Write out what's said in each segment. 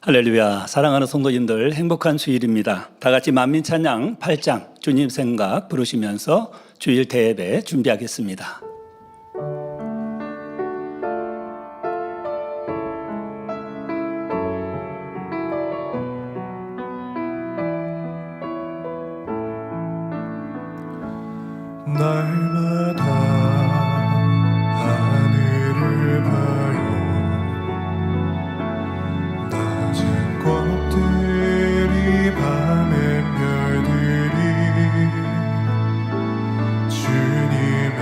할렐루야. 사랑하는 성도님들, 행복한 주일입니다. 다 같이 만민찬양 8장 주님 생각 부르시면서 주일 대예배 준비하겠습니다. 날마다 하늘을 봐요. 낮은 꽃들이 밤의 별들이 주님의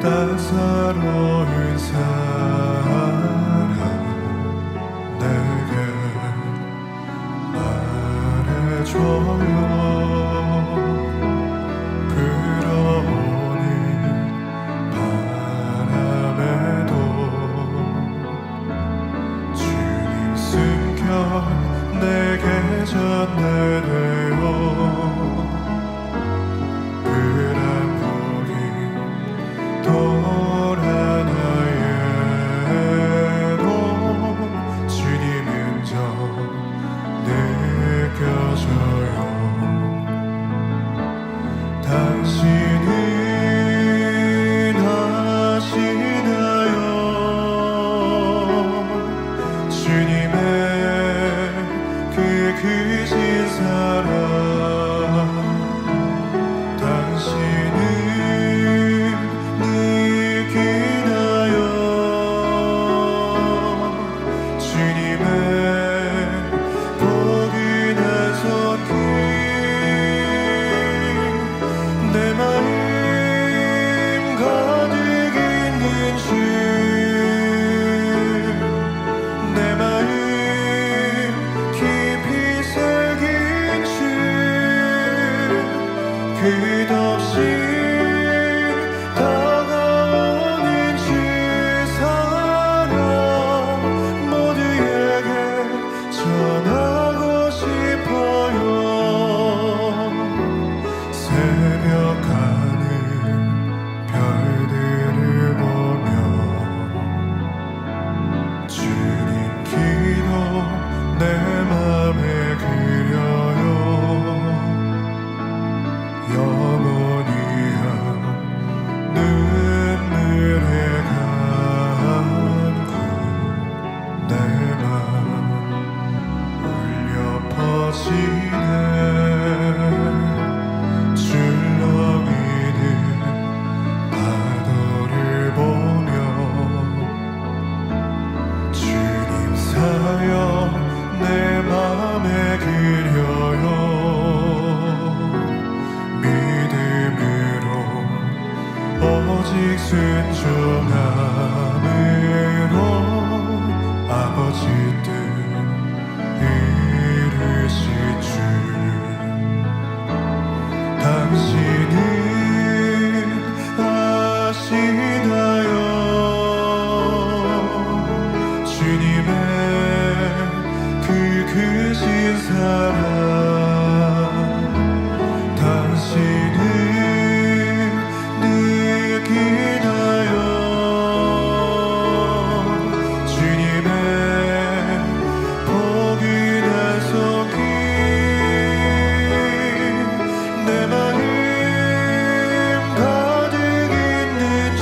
따사로운 사랑 내게 말해줘요. 불어오는 바람에도 주님 숨겨 내게 전해돼요. 불안불이 돌아나에도 주님 음성 느껴져요. 당신은 아시나요? 주님의 그 크신 사랑. 당신은 느끼나요? 주님의 포근한 손길. 내 마음 가득 있는 주, 내 마음 깊이 새긴 주, 끝없이 다가오는 주 사랑 모두에게 전하고 싶어요. 새벽 하늘 별들을 보며 주님 기도 내 맘에 그려요. 영원히 한 눈물의 간구 내 맘 울려 퍼지네. 출렁이는 파도를 보며 주님 사역 내 맘에 그려요. 믿음으로 오직 순종함으로 아버지 뜻 이루실 주. 당신은 아시나요? 주님의 그 크신 사랑. 당신은 느끼나요? 주님의 포근한 손길. 내 마음 가득 있는 주,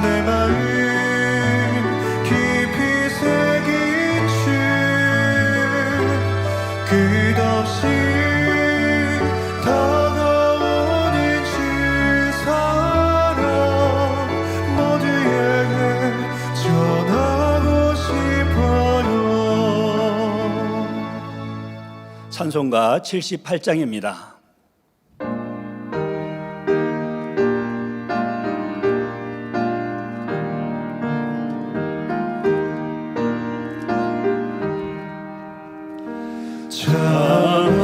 내 마음 깊이 새긴 주, 끝없이 다가오는 주 사랑 모두에게 전하고 싶어요. 찬송가 78장입니다. 참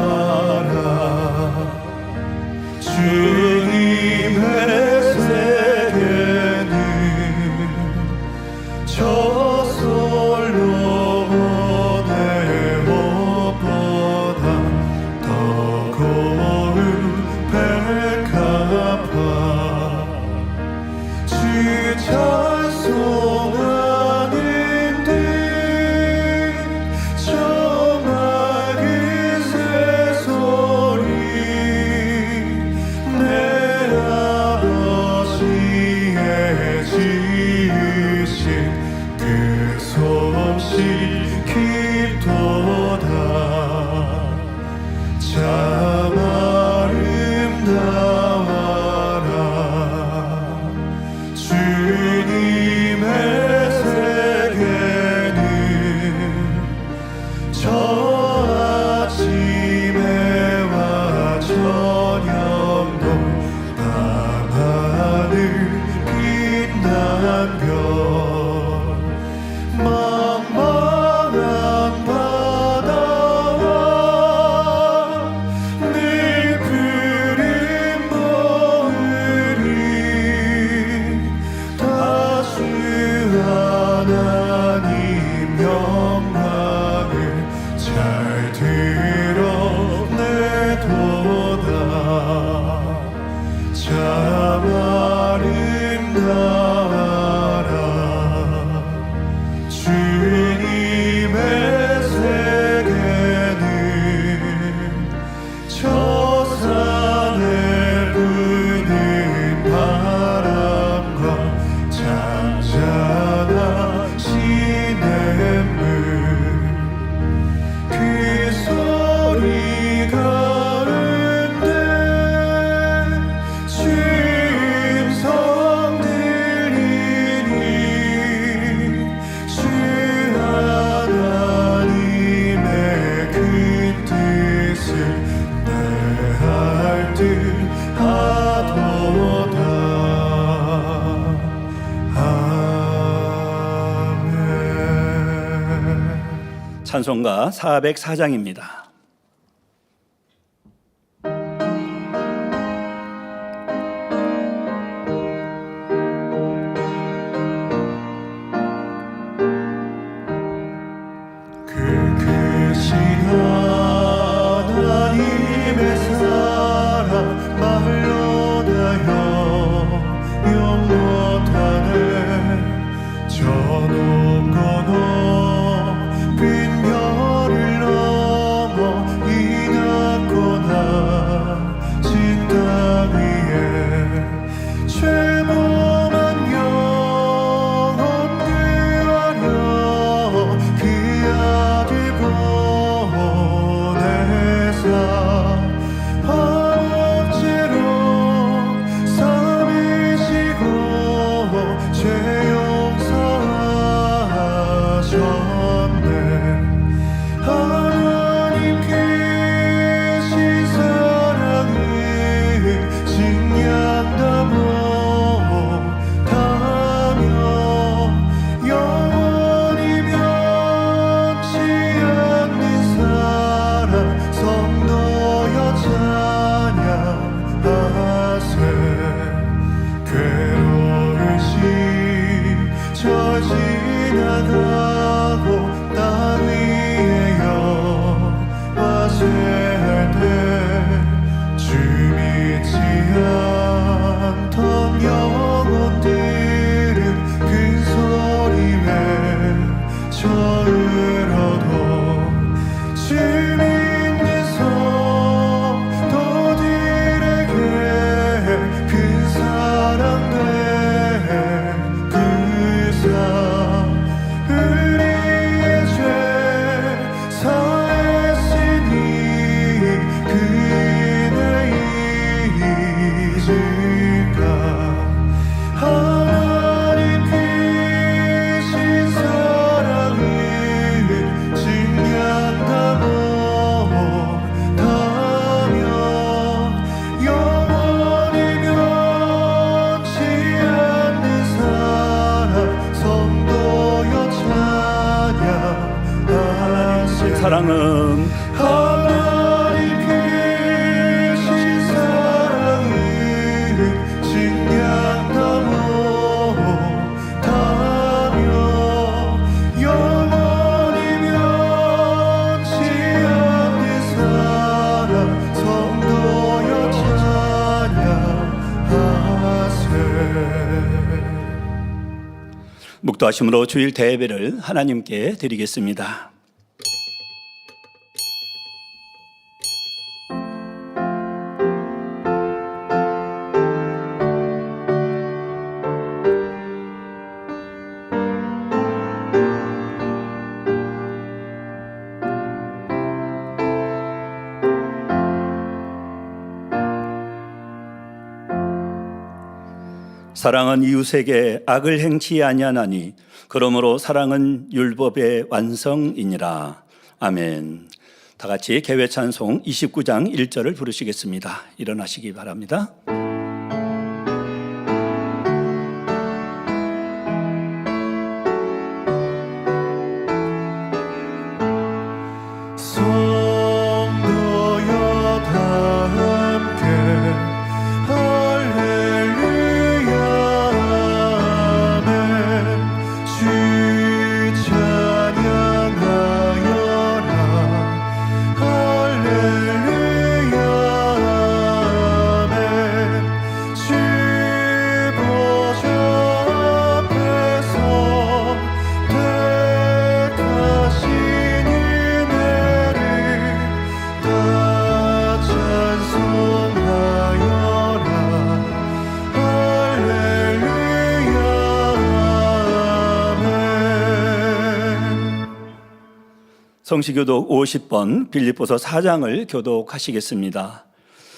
아름다워라 주님의 세계는 저솔로 보내고 참 아름다워라. 주님의 세계는 저 산에 부는 바람과 잔잔한 시냇물, 그 소리가 찬송가 404장입니다. 그 크신 하나님의 사랑 말로 다여 영원하네. 저 높고 높은 별을 넘어 이 낮고 낮은 땅 위에 죄범한 영혼 구하려 그 아들 보내사 화목제로 삼으시고 죄 용서하셨네. 하나님 크신 사랑을 증량다 못하며 영원히 변치 않는 사랑 성도여 찬양하세. 괴로운 시절 지나가고 땅 위에 영화쇠할 때 주 믿지 않던 영혼들은 큰 소리 외쳐으로도 주 믿는 성도들에게 큰 사랑 베푸사 우리의 죄 사했으니 그 은혜 잊을까. 하나님 크신 사랑을 증량다 못하며 영원히 변치 않는 사랑 성도여 찬양하세. 사랑은 하나님 크신 사랑을 증량다 못하며 영원히 변치 않는 사랑 성도여 찬양하세. 묵도하심으로 주일 대예배를 하나님께 드리겠습니다. 사랑은 이웃에게 악을 행치 아니하나니 그러므로 사랑은 율법의 완성이니라. 아멘. 다 같이 개회 찬송 29장 1절을 부르시겠습니다. 일어나시기 바랍니다. 성도여 다 함께 할렐루야 아멘. 주 찬양하여라 할렐루야 아멘. 성시교독 50번 빌립보서 4장을 교독하시겠습니다.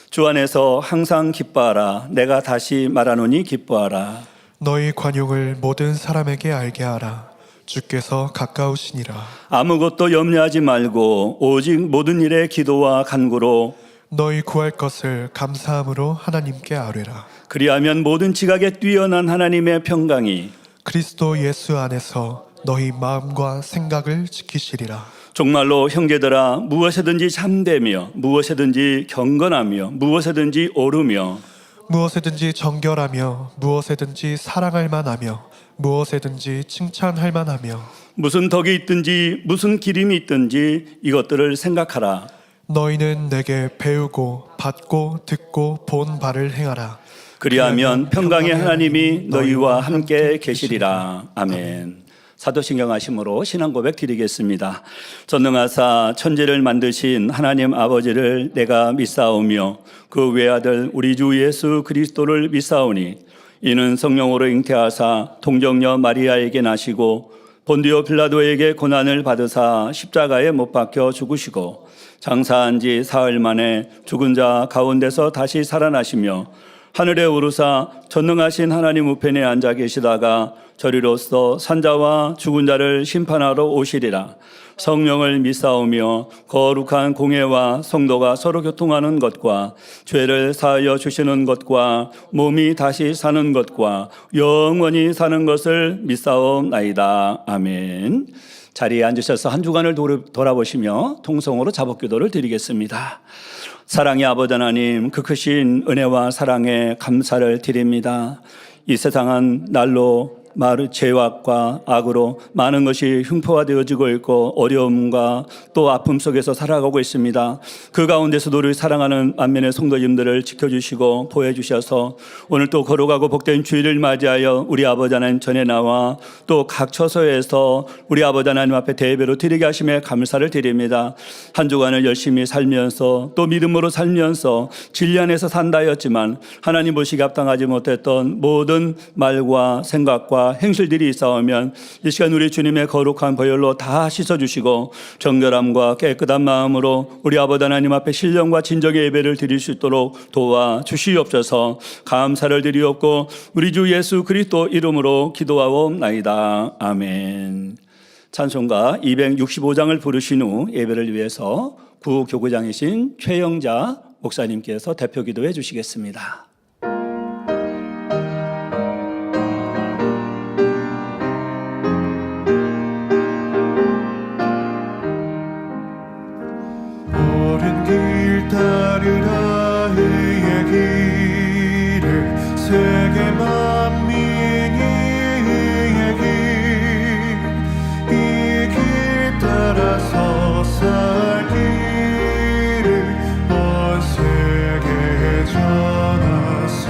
주 안에서 항상 기뻐하라. 내가 다시 말하노니 기뻐하라. 너희 관용을 모든 사람에게 알게 하라. 주께서 가까우시니라. 아무것도 염려하지 말고 오직 모든 일에 기도와 간구로 너희 구할 것을 감사함으로 하나님께 아뢰라. 그리하면 모든 지각에 뛰어난 하나님의 평강이 그리스도 예수 안에서 너희 마음과 생각을 지키시리라. 정말로 형제들아 무엇에든지 참되며 무엇에든지 경건하며 무엇에든지 오르며 무엇에든지 정결하며 무엇에든지 사랑할 만하며 무엇에든지 칭찬할 만하며 무슨 덕이 있든지 무슨 기림이 있든지 이것들을 생각하라. 너희는 내게 배우고 받고 듣고 본 바를 행하라. 그리하면 평강의 하나님이 너희와 함께 계시리라. 아멘. 사도신경 하심으로 신앙 고백 드리겠습니다. 전능하사 천지를 만드신 하나님 아버지를 내가 믿사오며 그 외아들 우리 주 예수 그리스도를 믿사오니 이는 성령으로 잉태하사 동정녀 마리아에게 나시고 본디오 빌라도에게 고난을 받으사 십자가에 못 박혀 죽으시고 장사한 지 사흘 만에 죽은 자 가운데서 다시 살아나시며 하늘에 오르사 전능하신 하나님 우편에 앉아 계시다가 저리로서 산자와 죽은 자를 심판하러 오시리라. 성령을 믿사오며 거룩한 공회와 성도가 서로 교통하는 것과 죄를 사하여 주시는 것과 몸이 다시 사는 것과 영원히 사는 것을 믿사옵나이다. 아멘. 자리에 앉으셔서 한 주간을 돌아보시며 통성으로 자복기도를 드리겠습니다. 사랑의 아버지 하나님, 그 크신 은혜와 사랑에 감사를 드립니다. 이 세상은 날로 죄악과 악으로 많은 것이 흉포화되어지고 있고 어려움과 또 아픔 속에서 살아가고 있습니다. 그 가운데서도 우리 사랑하는 만면의 성도님들을 지켜주시고 보호해주셔서 오늘 또 거룩하고 복된 주일을 맞이하여 우리 아버지 하나님 전에 나와 또 각 처소에서 우리 아버지 하나님 앞에 대배로 드리게 하심에 감사를 드립니다. 한 주간을 열심히 살면서 또 믿음으로 살면서 진리 안에서 산다 하였지만 하나님 보시기에 합당하지 못했던 모든 말과 생각과 행실들이 있사오면 이 시간 우리 주님의 거룩한 보혈로 다 씻어주시고 정결함과 깨끗한 마음으로 우리 아버지 하나님 앞에 신령과 진정의 예배를 드릴 수 있도록 도와주시옵소서. 감사를 드리옵고 우리 주 예수 그리스도 이름으로 기도하옵나이다. 아멘. 찬송가 265장을 부르신 후 예배를 위해서 구교구장이신 최영자 목사님께서 대표 기도해 주시겠습니다. 따르라 의의 길을 세계 만민이 의의 길 이 길 따라서 살기를 온 세계에 전하세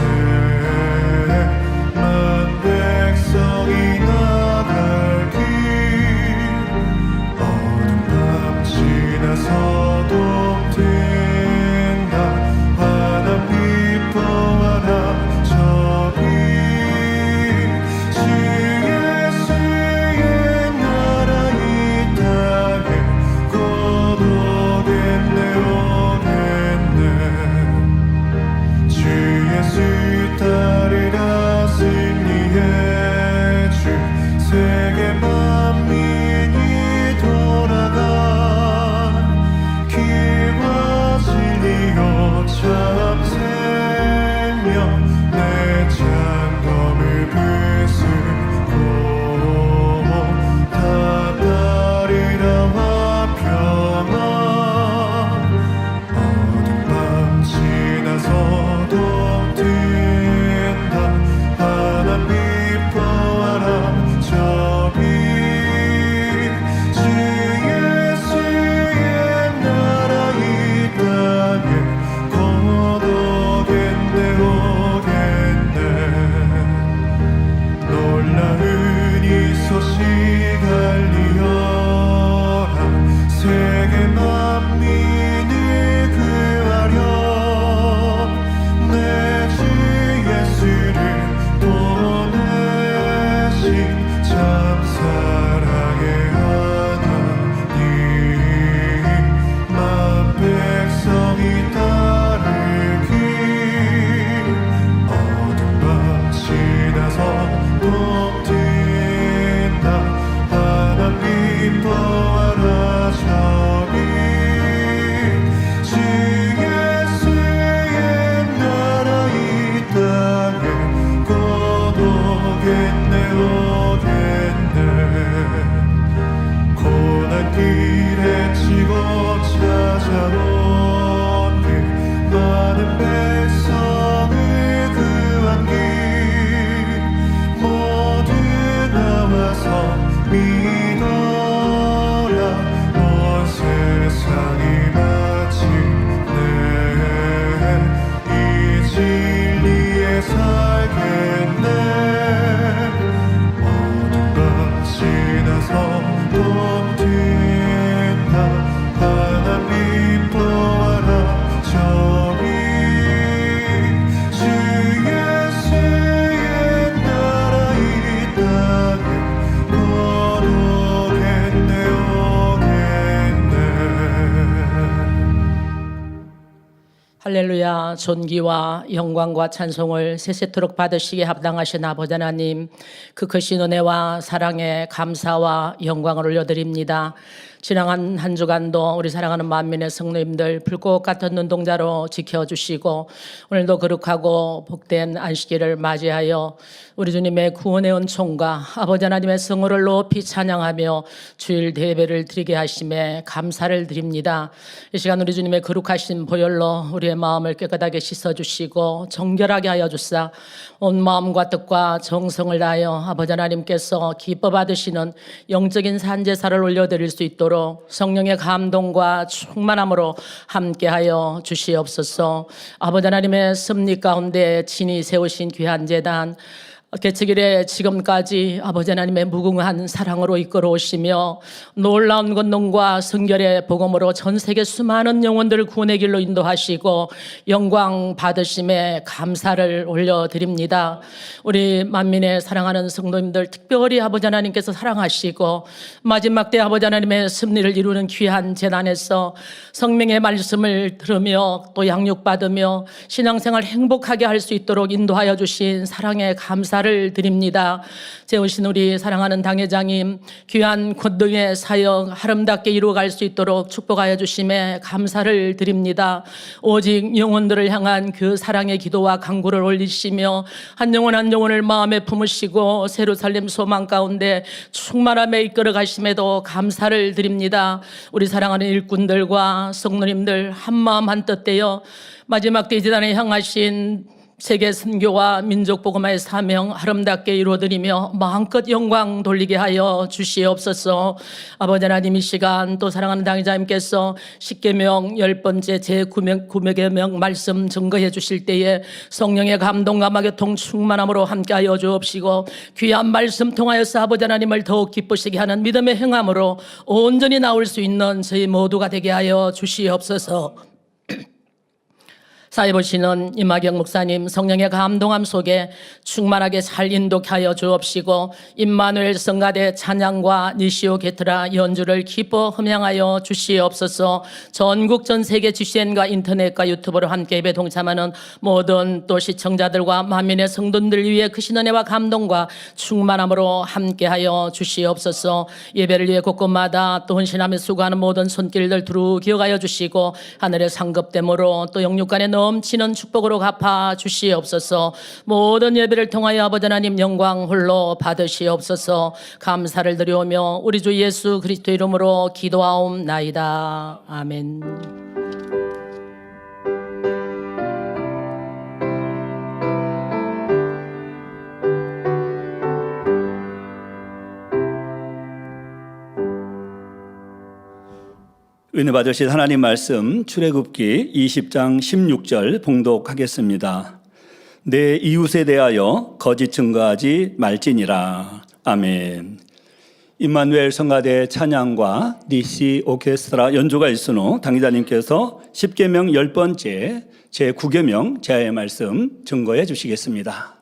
만 백성이 나갈 길 어둠 밤 지나서도 주 예수의 나라 이 땅에 할렐루야. 존귀와 영광과 찬송을 세세토록 받으시기에 합당하신 아버지 하나님, 그 크신 은혜와 사랑에 감사와 영광을 올려드립니다. 지나간 한 주간도 우리 사랑하는 만민의 성도님들 불꽃 같은 눈동자로 지켜주시고 오늘도 거룩하고 복된 안식일을 맞이하여 우리 주님의 구원의 은총과 아버지 하나님의 성호를 높이 찬양하며 주일 대배를 드리게 하심에 감사를 드립니다. 이 시간 우리 주님의 거룩하신 보혈로 우리의 마음을 깨끗하게 씻어주시고 정결하게 하여 주사 온 마음과 뜻과 정성을 다하여 아버지 하나님께서 기뻐 받으시는 영적인 산제사를 올려드릴 수 있도록 성령의 감동과 충만함으로 함께하여 주시옵소서. 아버지 하나님의 섭리 가운데 친히 세우신 귀한 제단 개척일에 지금까지 아버지 하나님의 무궁한 사랑으로 이끌어 오시며 놀라운 권능과 성결의 복음으로 전 세계 수많은 영혼들을 구원의 길로 인도하시고 영광 받으심에 감사를 올려드립니다. 우리 만민의 사랑하는 성도님들 특별히 아버지 하나님께서 사랑하시고 마지막 때 아버지 하나님의 섭리를 이루는 귀한 재단에서 성령의 말씀을 들으며 또 양육받으며 신앙생활 행복하게 할 수 있도록 인도하여 주신 사랑의 감사를 드립니다. 재우신 우리 사랑하는 당회장님 귀한 권능의 사역 아름답게 이루어갈 수 있도록 축복하여 주심에 감사를 드립니다. 오직 영혼들을 향한 그 사랑의 기도와 간구를 올리시며 한 영혼 한 영혼을 마음에 품으시고 예루살렘 소망 가운데 충만함에 이끌어 가심에도 감사를 드립니다. 우리 사랑하는 일꾼들과 성도님들 한마음 한뜻 되어 마지막 때 재단에 향하신 세계 선교와 민족 복음화의 사명 아름답게 이루어드리며 마음껏 영광 돌리게 하여 주시옵소서. 아버지 하나님 이 시간 또 사랑하는 당회자님께서 십계명 10번째 제9계명 말씀 증거해 주실 때에 성령의 감동과 마교통 충만함으로 함께하여 주옵시고 귀한 말씀 통하여서 아버지 하나님을 더욱 기쁘시게 하는 믿음의 행함으로 온전히 나올 수 있는 저희 모두가 되게 하여 주시옵소서. 사회 보시는 임하경 목사님 성령의 감동함 속에 충만하게 잘 인도하여 주옵시고 임마누엘 성가대 찬양과 니시오 게트라 연주를 기뻐 흠양하여 주시옵소서. 전국 전 세계 GCN과 인터넷과 유튜브로 함께 예배 동참하는 모든 또 시청자들과 만민의 성도들 위해 크신 은혜와 감동과 충만함으로 함께하여 주시옵소서. 예배를 위해 곳곳마다 또 헌신하며 수고하는 모든 손길들 두루 기억하여 주시고 하늘의 상급됨으로 또 영육간의 넘치는 축복으로 갚아 주시옵소서. 모든 예배를 통하여 아버지 하나님 영광 홀로 받으시옵소서. 감사를 드리오며 우리 주 예수 그리스도 이름으로 기도하옵나이다. 아멘. 은혜 받으실 하나님 말씀 출애굽기 20장 16절 봉독하겠습니다. 내 이웃에 대하여 거짓 증거하지 말지니라. 아멘. 임마누엘 성가대 찬양과 DC 오케스트라 연주가 있은 후 당회자님께서 10계명 10번째 제9계명 제하의 말씀 증거해 주시겠습니다.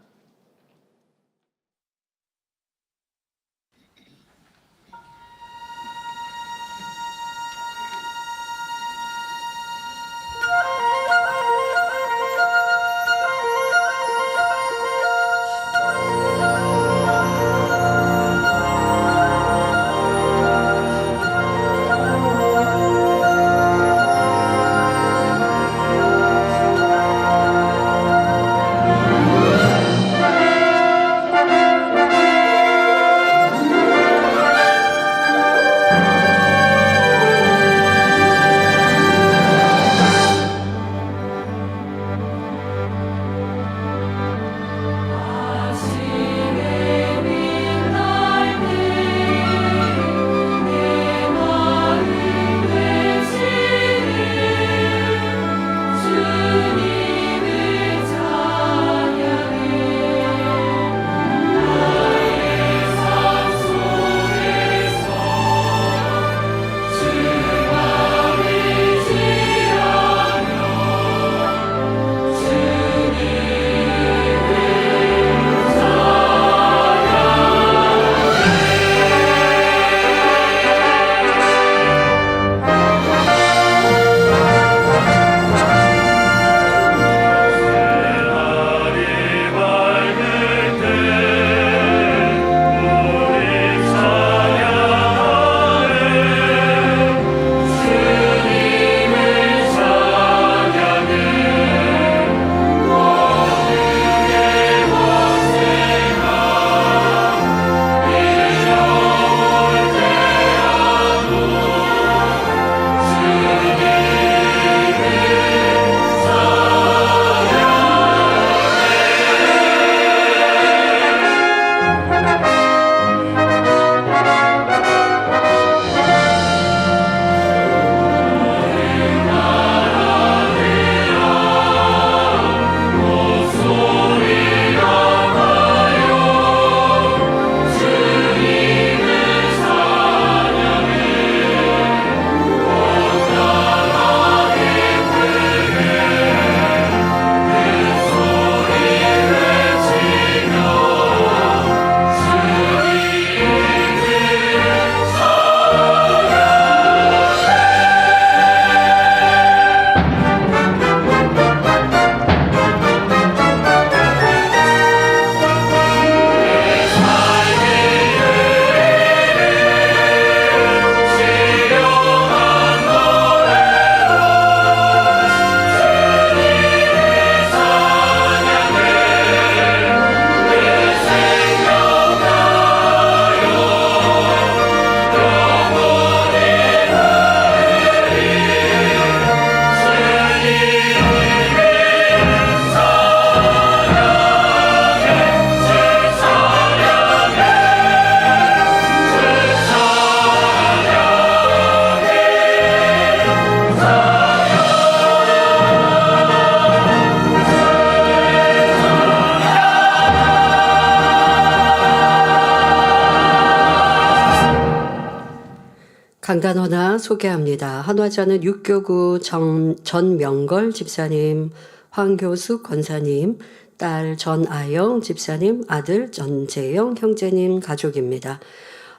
강단헌화 소개합니다. 한화자는 육교구 전명걸 집사님, 황교숙 권사님, 딸 전아영 집사님, 아들 전재영 형제님 가족입니다.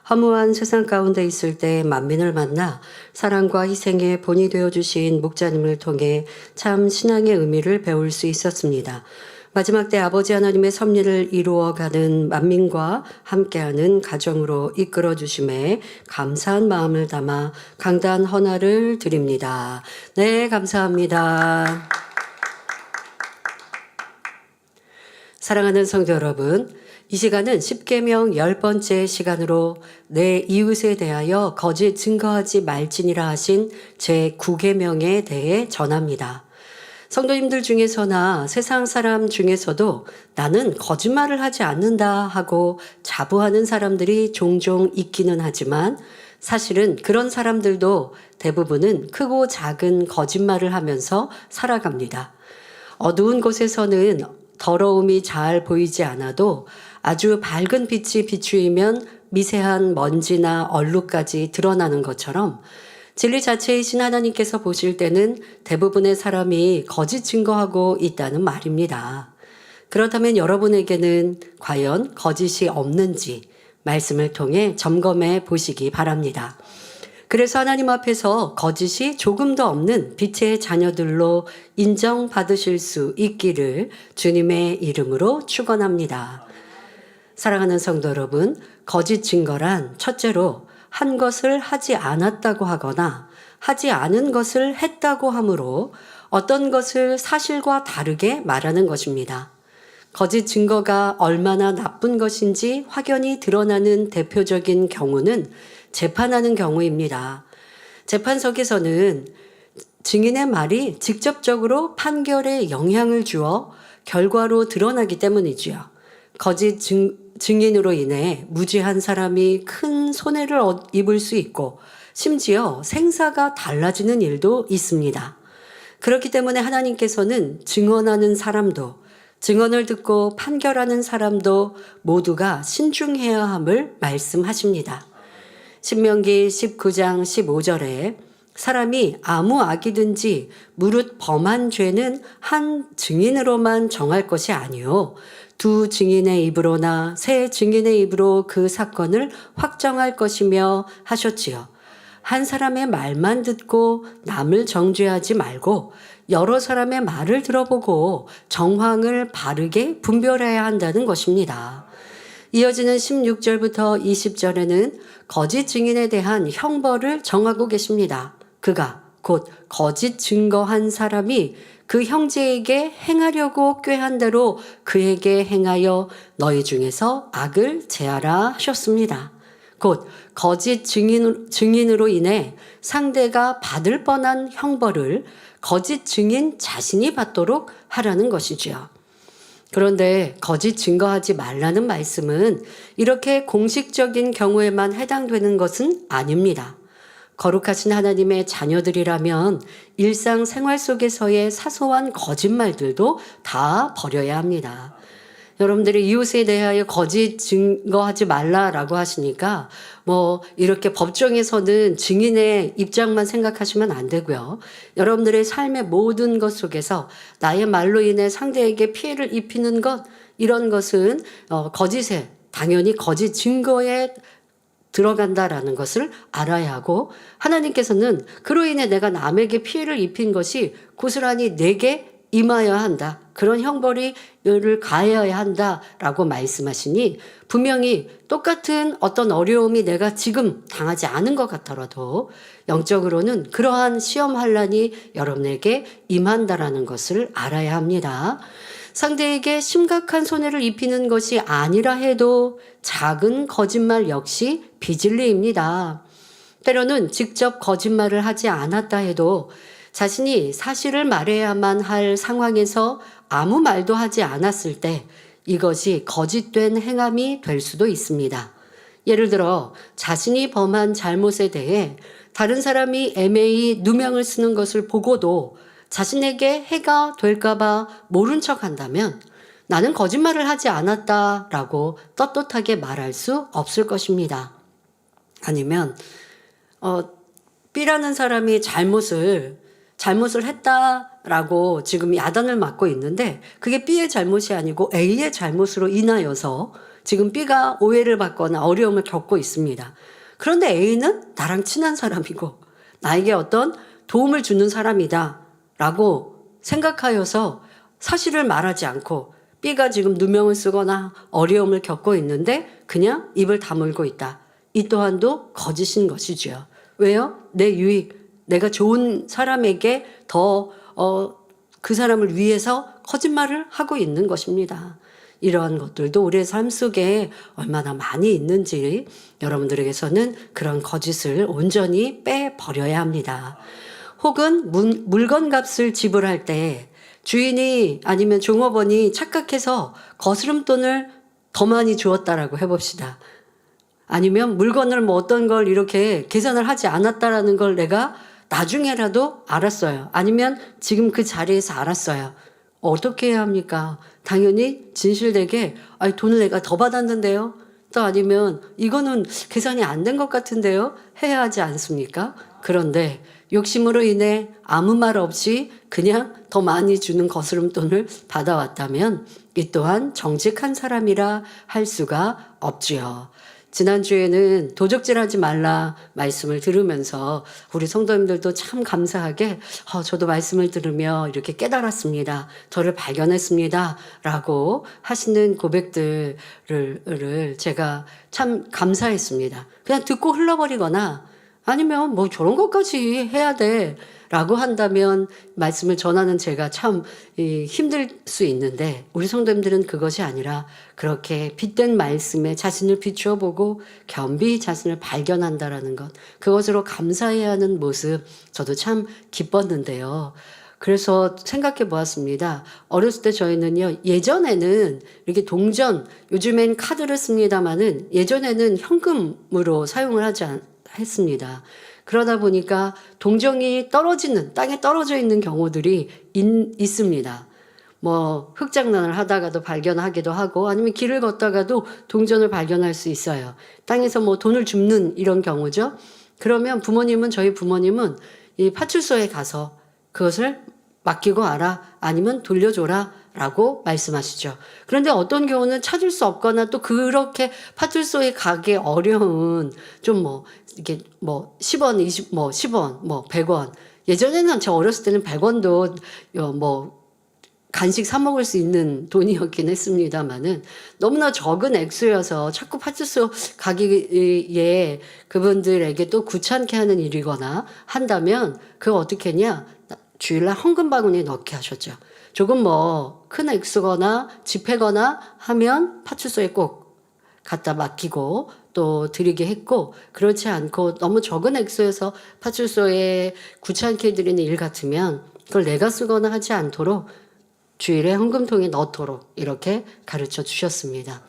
허무한 세상 가운데 있을 때 만민을 만나 사랑과 희생의 본이 되어주신 목자님을 통해 참 신앙의 의미를 배울 수 있었습니다. 마지막 때 아버지 하나님의 섭리를 이루어가는 만민과 함께하는 가정으로 이끌어 주심에 감사한 마음을 담아 강단 헌화를 드립니다. 네, 감사합니다. 사랑하는 성도 여러분, 이 시간은 10계명 10번째 시간으로 내 이웃에 대하여 거짓 증거하지 말지니라 하신 제9계명에 대해 전합니다. 성도님들 중에서나 세상 사람 중에서도 나는 거짓말을 하지 않는다 하고 자부하는 사람들이 종종 있기는 하지만 사실은 그런 사람들도 대부분은 크고 작은 거짓말을 하면서 살아갑니다. 어두운 곳에서는 더러움이 잘 보이지 않아도 아주 밝은 빛이 비추이면 미세한 먼지나 얼룩까지 드러나는 것처럼 진리 자체이신 하나님께서 보실 때는 대부분의 사람이 거짓 증거하고 있다는 말입니다. 그렇다면 여러분에게는 과연 거짓이 없는지 말씀을 통해 점검해 보시기 바랍니다. 그래서 하나님 앞에서 거짓이 조금도 없는 빛의 자녀들로 인정받으실 수 있기를 주님의 이름으로 축원합니다. 사랑하는 성도 여러분, 거짓 증거란 첫째로 한 것을 하지 않았다고 하거나 하지 않은 것을 했다고 하므로 어떤 것을 사실과 다르게 말하는 것입니다. 거짓 증거가 얼마나 나쁜 것인지 확연히 드러나는 대표적인 경우는 재판하는 경우입니다. 재판석에서는 증인의 말이 직접적으로 판결에 영향을 주어 결과로 드러나기 때문이지요. 거짓 증인으로 인해 무지한 사람이 큰 손해를 입을 수 있고 심지어 생사가 달라지는 일도 있습니다. 그렇기 때문에 하나님께서는 증언하는 사람도 증언을 듣고 판결하는 사람도 모두가 신중해야 함을 말씀하십니다. 신명기 19장 15절에 사람이 아무 악이든지 무릇 범한 죄는 한 증인으로만 정할 것이 아니요 두 증인의 입으로나 세 증인의 입으로 그 사건을 확정할 것이며 하셨지요. 한 사람의 말만 듣고 남을 정죄하지 말고 여러 사람의 말을 들어보고 정황을 바르게 분별해야 한다는 것입니다. 이어지는 16절부터 20절에는 거짓 증인에 대한 형벌을 정하고 계십니다. 그가 곧 거짓 증거한 사람이 그 형제에게 행하려고 꾀한 대로 그에게 행하여 너희 중에서 악을 제하라 하셨습니다. 곧 거짓 증인으로 인해 상대가 받을 뻔한 형벌을 거짓 증인 자신이 받도록 하라는 것이지요. 그런데 거짓 증거하지 말라는 말씀은 이렇게 공식적인 경우에만 해당되는 것은 아닙니다. 거룩하신 하나님의 자녀들이라면 일상생활 속에서의 사소한 거짓말들도 다 버려야 합니다. 여러분들이 이웃에 대하여 거짓 증거하지 말라라고 하시니까 이렇게 법정에서는 증인의 입장만 생각하시면 안 되고요. 여러분들의 삶의 모든 것 속에서 나의 말로 인해 상대에게 피해를 입히는 것, 이런 것은 거짓에, 당연히 거짓 증거에 들어간다라는 것을 알아야 하고, 하나님께서는 그로 인해 내가 남에게 피해를 입힌 것이 고스란히 내게 임하여야 한다. 그런 형벌을 가해야 한다라고 말씀하시니 분명히 똑같은 어떤 어려움이 내가 지금 당하지 않은 것 같더라도 영적으로는 그러한 시험 환난이 여러분에게 임한다라는 것을 알아야 합니다. 상대에게 심각한 손해를 입히는 것이 아니라 해도 작은 거짓말 역시 비진리입니다. 때로는 직접 거짓말을 하지 않았다 해도 자신이 사실을 말해야만 할 상황에서 아무 말도 하지 않았을 때 이것이 거짓된 행함이 될 수도 있습니다. 예를 들어 자신이 범한 잘못에 대해 다른 사람이 애매히 누명을 쓰는 것을 보고도 자신에게 해가 될까봐 모른 척 한다면 나는 거짓말을 하지 않았다라고 떳떳하게 말할 수 없을 것입니다. 아니면 B라는 사람이 잘못을 했다라고 지금 야단을 맞고 있는데 그게 B의 잘못이 아니고 A의 잘못으로 인하여서 지금 B가 오해를 받거나 어려움을 겪고 있습니다. 그런데 A는 나랑 친한 사람이고 나에게 어떤 도움을 주는 사람이다 라고 생각하여서 사실을 말하지 않고 B가 지금 누명을 쓰거나 어려움을 겪고 있는데 그냥 입을 다물고 있다. 이 또한도 거짓인 것이지요. 왜요? 내 유익, 내가 좋은 사람에게 더 그 사람을 위해서 거짓말을 하고 있는 것입니다. 이러한 것들도 우리의 삶 속에 얼마나 많이 있는지 여러분들에게서는 그런 거짓을 온전히 빼버려야 합니다. 혹은 물건값을 지불할 때 주인이 아니면 종업원이 착각해서 거스름돈을 더 많이 주었다라고 해봅시다. 아니면 물건을 뭐 어떤 걸 이렇게 계산을 하지 않았다라는 걸 내가 나중에라도 알았어요. 아니면 지금 그 자리에서 알았어요. 어떻게 해야 합니까? 당연히 진실되게 돈을 내가 더 받았는데요. 또 아니면 이거는 계산이 안 된 것 같은데요. 해야 하지 않습니까? 그런데 욕심으로 인해 아무 말 없이 그냥 더 많이 주는 거스름돈을 받아왔다면 이 또한 정직한 사람이라 할 수가 없지요. 지난주에는 도적질하지 말라 말씀을 들으면서 우리 성도님들도 참 감사하게 저도 말씀을 들으며 이렇게 깨달았습니다. 저를 발견했습니다. 라고 하시는 고백들을 제가 참 감사했습니다. 그냥 듣고 흘러버리거나 아니면 뭐 저런 것까지 해야 돼 라고 한다면 말씀을 전하는 제가 참 힘들 수 있는데 우리 성도님들은 그것이 아니라 그렇게 빛된 말씀에 자신을 비추어 보고 겸비 자신을 발견한다라는 것, 그것으로 감사해야 하는 모습 저도 참 기뻤는데요. 그래서 생각해 보았습니다. 어렸을 때 저희는요, 예전에는 이렇게 동전, 요즘엔 카드를 씁니다마는 예전에는 현금으로 사용을 했습니다. 그러다 보니까 동전이 땅에 떨어져 있는 경우들이 있습니다. 뭐 흙장난을 하다가도 발견하기도 하고 아니면 길을 걷다가도 동전을 발견할 수 있어요. 땅에서 뭐 돈을 줍는 이런 경우죠. 그러면 저희 부모님은 이 파출소에 가서 그것을 맡기고 와라 아니면 돌려줘라 라고 말씀하시죠. 그런데 어떤 경우는 찾을 수 없거나 또 그렇게 파출소에 가기 어려운 좀 이게 10원, 10원, 100원. 예전에는 저 어렸을 때는 100원도 간식 사 먹을 수 있는 돈이었긴 했습니다만은 너무나 적은 액수여서 자꾸 파출소 가기에 그분들에게 또 귀찮게 하는 일이거나 한다면 그거 어떻게 했냐? 주일날 헌금 바구니에 넣게 하셨죠. 조금 큰 액수거나 집회거나 하면 파출소에 꼭 갖다 맡기고 또 드리게 했고, 그렇지 않고 너무 적은 액수에서 파출소에 귀찮게 드리는 일 같으면 그걸 내가 쓰거나 하지 않도록 주일에 헌금통에 넣도록 이렇게 가르쳐 주셨습니다.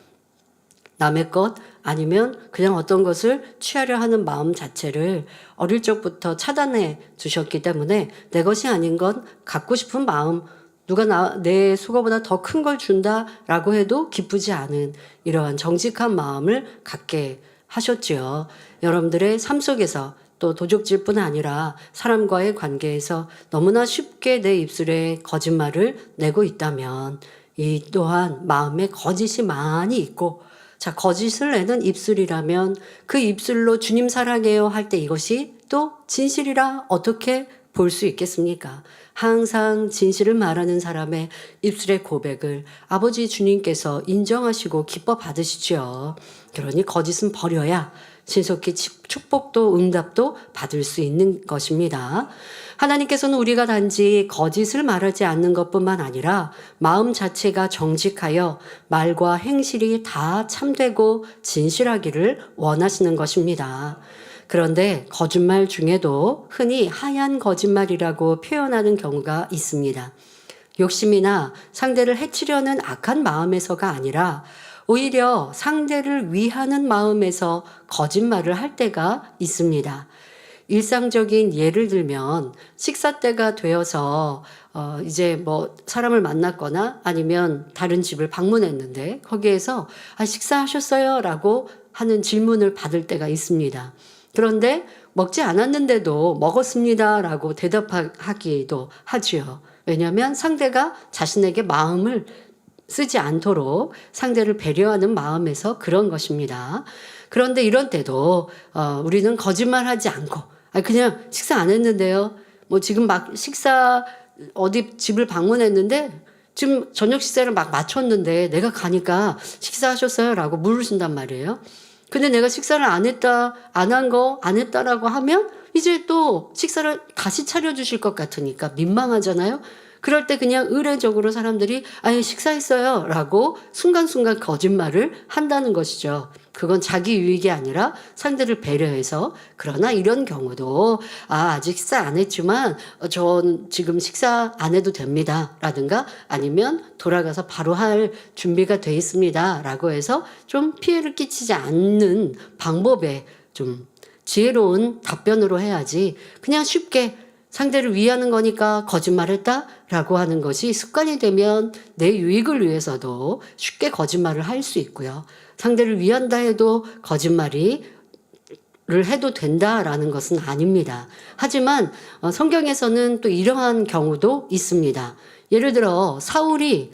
남의 것 아니면 그냥 어떤 것을 취하려 하는 마음 자체를 어릴 적부터 차단해 주셨기 때문에 내 것이 아닌 건 갖고 싶은 마음, 누가 내 수고보다 더 큰 걸 준다라고 해도 기쁘지 않은 이러한 정직한 마음을 갖게 하셨지요. 여러분들의 삶 속에서 또 도적질뿐 아니라 사람과의 관계에서 너무나 쉽게 내 입술에 거짓말을 내고 있다면 이 또한 마음에 거짓이 많이 있고, 자, 거짓을 내는 입술이라면 그 입술로 주님 사랑해요 할 때 이것이 또 진실이라 어떻게 볼 수 있겠습니까? 항상 진실을 말하는 사람의 입술의 고백을 아버지 주님께서 인정하시고 기뻐 받으시죠. 그러니 거짓은 버려야 신속히 축복도 응답도 받을 수 있는 것입니다. 하나님께서는 우리가 단지 거짓을 말하지 않는 것뿐만 아니라 마음 자체가 정직하여 말과 행실이 다 참되고 진실하기를 원하시는 것입니다. 그런데 거짓말 중에도 흔히 하얀 거짓말이라고 표현하는 경우가 있습니다. 욕심이나 상대를 해치려는 악한 마음에서가 아니라 오히려 상대를 위하는 마음에서 거짓말을 할 때가 있습니다. 일상적인 예를 들면 식사 때가 되어서 이제 사람을 만났거나 아니면 다른 집을 방문했는데 거기에서 식사하셨어요? 라고 하는 질문을 받을 때가 있습니다. 그런데 먹지 않았는데도 먹었습니다라고 대답하기도 하지요. 왜냐하면 상대가 자신에게 마음을 쓰지 않도록 상대를 배려하는 마음에서 그런 것입니다. 그런데 이런 때도 우리는 거짓말하지 않고 그냥 식사 안 했는데요. 뭐 지금 막 식사 어디 집을 방문했는데 지금 저녁 식사를 막 마쳤는데 내가 가니까 식사하셨어요? 라고 물으신단 말이에요. 근데 내가 식사를 안 했다, 안 했다라고 하면 이제 또 식사를 다시 차려주실 것 같으니까 민망하잖아요. 그럴 때 그냥 의례적으로 사람들이 아예 식사했어요 라고 순간순간 거짓말을 한다는 것이죠. 그건 자기 유익이 아니라 상대를 배려해서. 그러나 이런 경우도 아직 식사 안 했지만 전 지금 식사 안 해도 됩니다 라든가 아니면 돌아가서 바로 할 준비가 돼 있습니다 라고 해서 좀 피해를 끼치지 않는 방법에 좀 지혜로운 답변으로 해야지 그냥 쉽게 상대를 위하는 거니까 거짓말했다라고 하는 것이 습관이 되면 내 유익을 위해서도 쉽게 거짓말을 할 수 있고요. 상대를 위한다 해도 거짓말을 해도 된다라는 것은 아닙니다. 하지만 성경에서는 또 이러한 경우도 있습니다. 예를 들어 사울이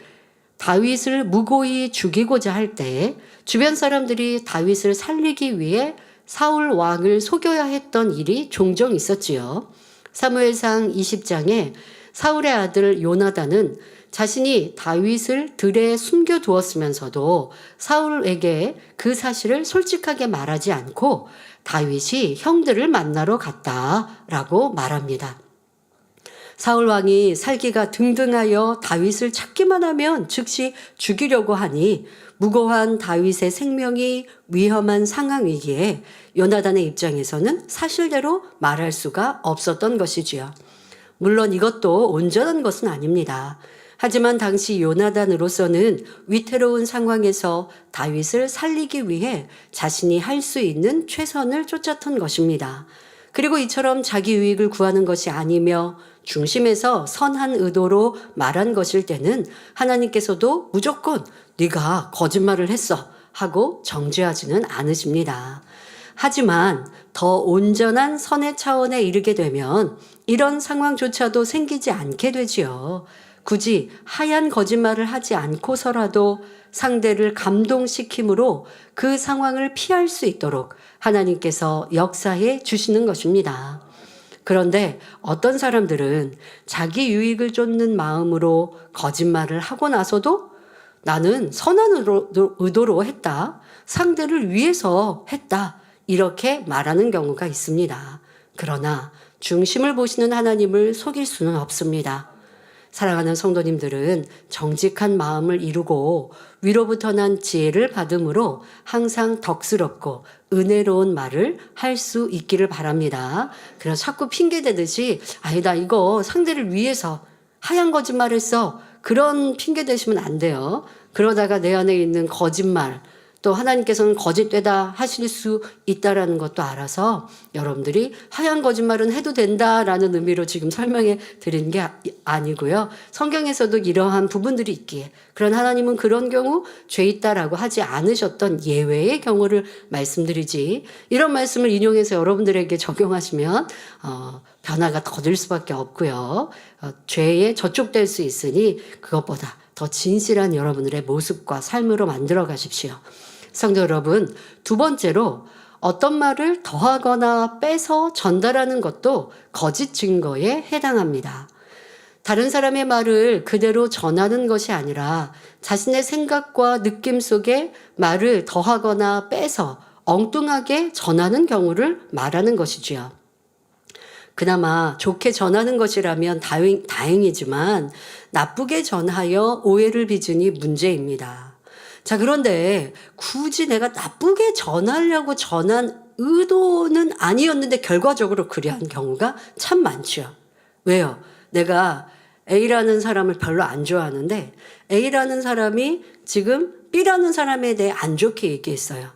다윗을 무고히 죽이고자 할 때 주변 사람들이 다윗을 살리기 위해 사울 왕을 속여야 했던 일이 종종 있었지요. 사무엘상 20장에 사울의 아들 요나단은 자신이 다윗을 들에 숨겨두었으면서도 사울에게 그 사실을 솔직하게 말하지 않고 다윗이 형들을 만나러 갔다라고 말합니다. 사울 왕이 살기가 등등하여 다윗을 찾기만 하면 즉시 죽이려고 하니 무고한 다윗의 생명이 위험한 상황이기에 요나단의 입장에서는 사실대로 말할 수가 없었던 것이지요. 물론 이것도 온전한 것은 아닙니다. 하지만 당시 요나단으로서는 위태로운 상황에서 다윗을 살리기 위해 자신이 할 수 있는 최선을 쫓았던 것입니다. 그리고 이처럼 자기 유익을 구하는 것이 아니며 중심에서 선한 의도로 말한 것일 때는 하나님께서도 무조건 네가 거짓말을 했어 하고 정죄하지는 않으십니다. 하지만 더 온전한 선의 차원에 이르게 되면 이런 상황조차도 생기지 않게 되지요. 굳이 하얀 거짓말을 하지 않고서라도 상대를 감동시킴으로 그 상황을 피할 수 있도록 하나님께서 역사해 주시는 것입니다. 그런데 어떤 사람들은 자기 유익을 쫓는 마음으로 거짓말을 하고 나서도 나는 선한 의도로 했다. 상대를 위해서 했다. 이렇게 말하는 경우가 있습니다. 그러나 중심을 보시는 하나님을 속일 수는 없습니다. 사랑하는 성도님들은 정직한 마음을 이루고 위로부터 난 지혜를 받음으로 항상 덕스럽고 은혜로운 말을 할 수 있기를 바랍니다. 그래서 자꾸 핑계대듯이 나 이거 상대를 위해서 하얀 거짓말 했어. 그런 핑계 대시면 안 돼요. 그러다가 내 안에 있는 거짓말, 또 하나님께서는 거짓되다 하실 수 있다라는 것도 알아서 여러분들이 하얀 거짓말은 해도 된다라는 의미로 지금 설명해 드린 게 아니고요. 성경에서도 이러한 부분들이 있기에 그런 하나님은 그런 경우 죄 있다라고 하지 않으셨던 예외의 경우를 말씀드리지 이런 말씀을 인용해서 여러분들에게 적용하시면 변화가 더딜 수밖에 없고요. 죄에 저촉될 수 있으니 그것보다 더 진실한 여러분들의 모습과 삶으로 만들어 가십시오. 성도 여러분, 두 번째로 어떤 말을 더하거나 빼서 전달하는 것도 거짓 증거에 해당합니다. 다른 사람의 말을 그대로 전하는 것이 아니라 자신의 생각과 느낌 속에 말을 더하거나 빼서 엉뚱하게 전하는 경우를 말하는 것이지요. 그나마 좋게 전하는 것이라면 다행이지만 나쁘게 전하여 오해를 빚으니 문제입니다. 자, 그런데 굳이 내가 나쁘게 전하려고 전한 의도는 아니었는데 결과적으로 그리한 경우가 참 많죠. 왜요? 내가 A라는 사람을 별로 안 좋아하는데 A라는 사람이 지금 B라는 사람에 대해 안 좋게 얘기했어요.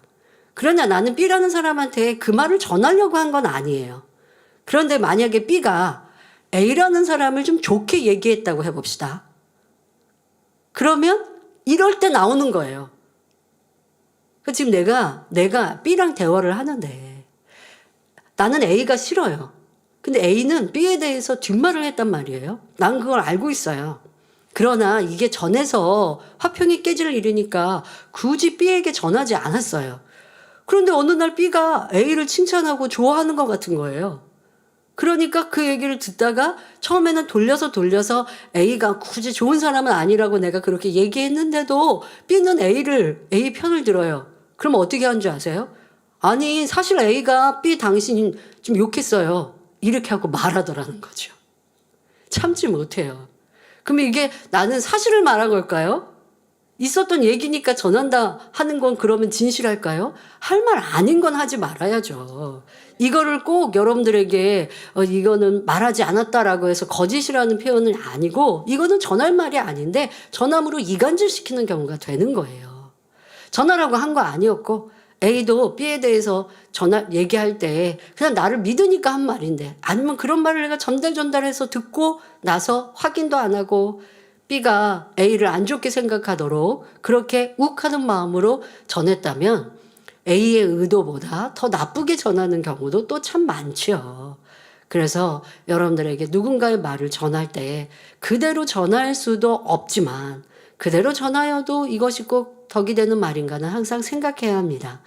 그러나 나는 B라는 사람한테 그 말을 전하려고 한 건 아니에요. 그런데 만약에 B가 A라는 사람을 좀 좋게 얘기했다고 해봅시다. 그러면 이럴 때 나오는 거예요. 지금 내가 B랑 대화를 하는데 나는 A가 싫어요. 근데 A는 B에 대해서 뒷말을 했단 말이에요. 난 그걸 알고 있어요. 그러나 이게 전에서 화평이 깨질 일이니까 굳이 B에게 전하지 않았어요. 그런데 어느 날 B가 A를 칭찬하고 좋아하는 것 같은 거예요. 그러니까 그 얘기를 듣다가 처음에는 돌려서 A가 굳이 좋은 사람은 아니라고 내가 그렇게 얘기했는데도 B는 A 편을 들어요. 그럼 어떻게 한 줄 아세요? 아니, 사실 A가 B 당신 좀 욕했어요. 이렇게 하고 말하더라는 거죠. 참지 못해요. 그럼 이게 나는 사실을 말한 걸까요? 있었던 얘기니까 전한다 하는 건 그러면 진실할까요? 할 말 아닌 건 하지 말아야죠. 이거를 꼭 여러분들에게 이거는 말하지 않았다라고 해서 거짓이라는 표현은 아니고 이거는 전할 말이 아닌데 전함으로 이간질시키는 경우가 되는 거예요. 전하라고 한 거 아니었고 A도 B에 대해서 얘기할 때 그냥 나를 믿으니까 한 말인데 아니면 그런 말을 내가 전달해서 듣고 나서 확인도 안 하고 B가 A를 안 좋게 생각하도록 그렇게 욱하는 마음으로 전했다면 A의 의도보다 더 나쁘게 전하는 경우도 또 참 많죠. 그래서 여러분들에게 누군가의 말을 전할 때 그대로 전할 수도 없지만 그대로 전하여도 이것이 꼭 덕이 되는 말인가는 항상 생각해야 합니다.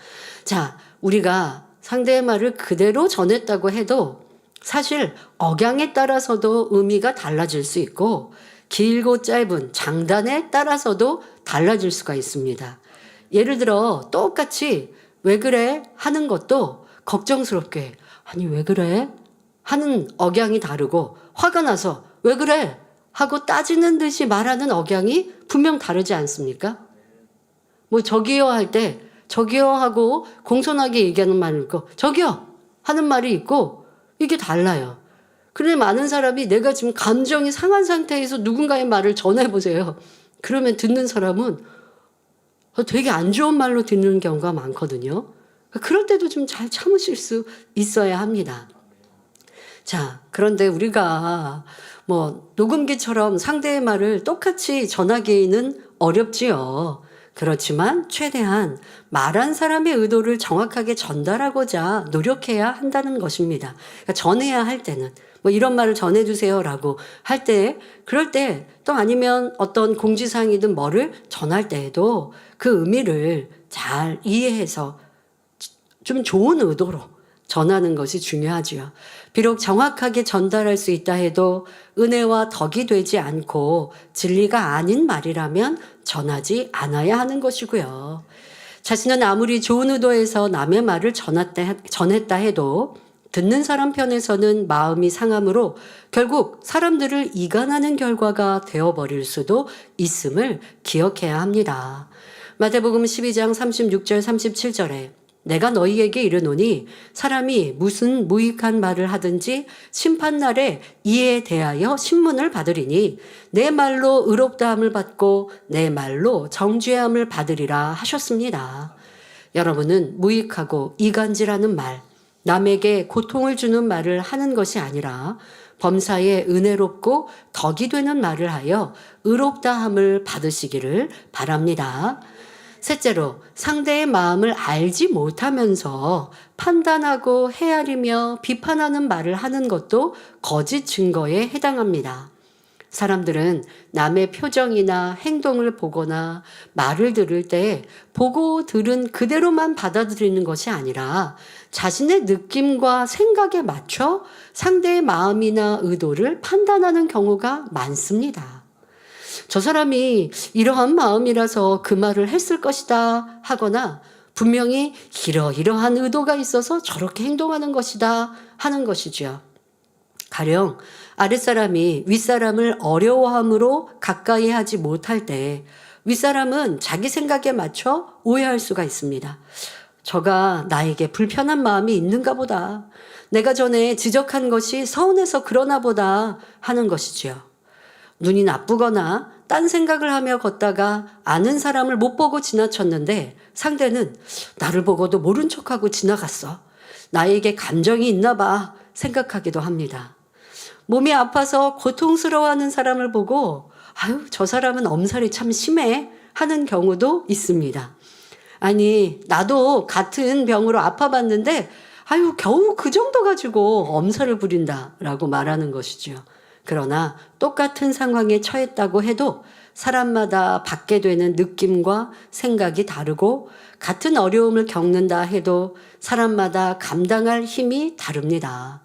자, 우리가 상대의 말을 그대로 전했다고 해도 사실 억양에 따라서도 의미가 달라질 수 있고 길고 짧은 장단에 따라서도 달라질 수가 있습니다. 예를 들어 똑같이 왜 그래 하는 것도 걱정스럽게 아니 왜 그래 하는 억양이 다르고 화가 나서 왜 그래 하고 따지는 듯이 말하는 억양이 분명 다르지 않습니까? 뭐 저기요 할 때 저기요 하고 공손하게 얘기하는 말이 있고 저기요 하는 말이 있고 이게 달라요. 그런데 많은 사람이 내가 지금 감정이 상한 상태에서 누군가의 말을 전해보세요. 그러면 듣는 사람은 되게 안 좋은 말로 듣는 경우가 많거든요. 그럴 때도 좀 잘 참으실 수 있어야 합니다. 자, 그런데 우리가 뭐 녹음기처럼 상대의 말을 똑같이 전하기는 어렵지요. 그렇지만 최대한 말한 사람의 의도를 정확하게 전달하고자 노력해야 한다는 것입니다. 그러니까 전해야 할 때는 뭐 이런 말을 전해주세요라고 할 때, 그럴 때 또 아니면 어떤 공지사항이든 뭐를 전할 때에도 그 의미를 잘 이해해서 좀 좋은 의도로 전하는 것이 중요하지요. 비록 정확하게 전달할 수 있다 해도 은혜와 덕이 되지 않고 진리가 아닌 말이라면 전하지 않아야 하는 것이고요. 자신은 아무리 좋은 의도에서 남의 말을 전했다 해도 듣는 사람 편에서는 마음이 상함으로 결국 사람들을 이간하는 결과가 되어버릴 수도 있음을 기억해야 합니다. 마태복음 12장 36절 37절에 내가 너희에게 이르노니 사람이 무슨 무익한 말을 하든지 심판날에 이에 대하여 신문을 받으리니 내 말로 의롭다함을 받고 내 말로 정죄함을 받으리라 하셨습니다. 여러분은 무익하고 이간질하는 말, 남에게 고통을 주는 말을 하는 것이 아니라 범사에 은혜롭고 덕이 되는 말을 하여 의롭다함을 받으시기를 바랍니다. 셋째로 상대의 마음을 알지 못하면서 판단하고 헤아리며 비판하는 말을 하는 것도 거짓 증거에 해당합니다. 사람들은 남의 표정이나 행동을 보거나 말을 들을 때 보고 들은 그대로만 받아들이는 것이 아니라 자신의 느낌과 생각에 맞춰 상대의 마음이나 의도를 판단하는 경우가 많습니다. 저 사람이 이러한 마음이라서 그 말을 했을 것이다 하거나 분명히 이러이러한 의도가 있어서 저렇게 행동하는 것이다 하는 것이죠. 가령 아랫사람이 윗사람을 어려워함으로 가까이 하지 못할 때 윗사람은 자기 생각에 맞춰 오해할 수가 있습니다. 저가 나에게 불편한 마음이 있는가 보다. 내가 전에 지적한 것이 서운해서 그러나 보다 하는 것이지요. 눈이 나쁘거나 딴 생각을 하며 걷다가 아는 사람을 못 보고 지나쳤는데 상대는 나를 보고도 모른 척하고 지나갔어. 나에게 감정이 있나 봐 생각하기도 합니다. 몸이 아파서 고통스러워하는 사람을 보고 아유 저 사람은 엄살이 참 심해 하는 경우도 있습니다. 아니 나도 같은 병으로 아파봤는데 아유, 겨우 그 정도 가지고 엄살을 부린다라고 말하는 것이죠. 그러나 똑같은 상황에 처했다고 해도 사람마다 받게 되는 느낌과 생각이 다르고 같은 어려움을 겪는다 해도 사람마다 감당할 힘이 다릅니다.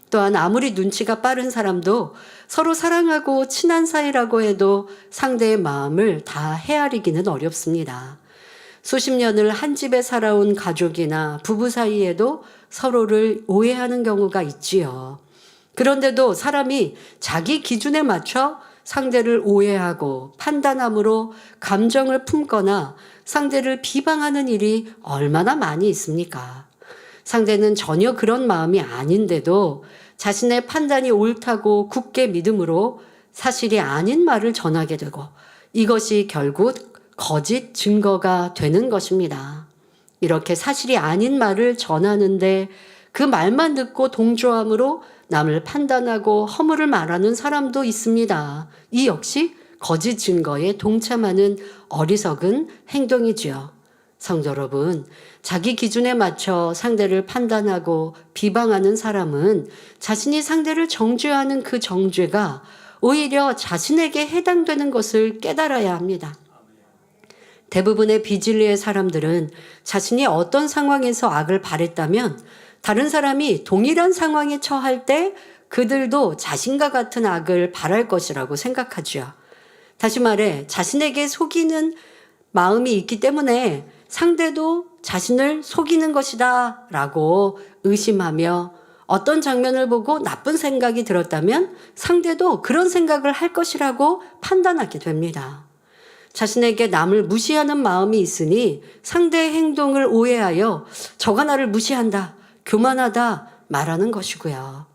또한 아무리 눈치가 빠른 사람도 서로 사랑하고 친한 사이라고 해도 상대의 마음을 다 헤아리기는 어렵습니다. 수십 년을 한 집에 살아온 가족이나 부부 사이에도 서로를 오해하는 경우가 있지요. 그런데도 사람이 자기 기준에 맞춰 상대를 오해하고 판단함으로 감정을 품거나 상대를 비방하는 일이 얼마나 많이 있습니까? 상대는 전혀 그런 마음이 아닌데도 자신의 판단이 옳다고 굳게 믿음으로 사실이 아닌 말을 전하게 되고 이것이 결국 거짓 증거가 되는 것입니다. 이렇게 사실이 아닌 말을 전하는데 그 말만 듣고 동조함으로 남을 판단하고 허물을 말하는 사람도 있습니다. 이 역시 거짓 증거에 동참하는 어리석은 행동이지요. 성도 여러분, 자기 기준에 맞춰 상대를 판단하고 비방하는 사람은 자신이 상대를 정죄하는 그 정죄가 오히려 자신에게 해당되는 것을 깨달아야 합니다. 대부분의 비진리의 사람들은 자신이 어떤 상황에서 악을 바랬다면 다른 사람이 동일한 상황에 처할 때 그들도 자신과 같은 악을 바랄 것이라고 생각하죠. 다시 말해 자신에게 속이는 마음이 있기 때문에 상대도 자신을 속이는 것이다 라고 의심하며 어떤 장면을 보고 나쁜 생각이 들었다면 상대도 그런 생각을 할 것이라고 판단하게 됩니다. 자신에게 남을 무시하는 마음이 있으니 상대의 행동을 오해하여 저가 나를 무시한다, 교만하다 말하는 것이고요.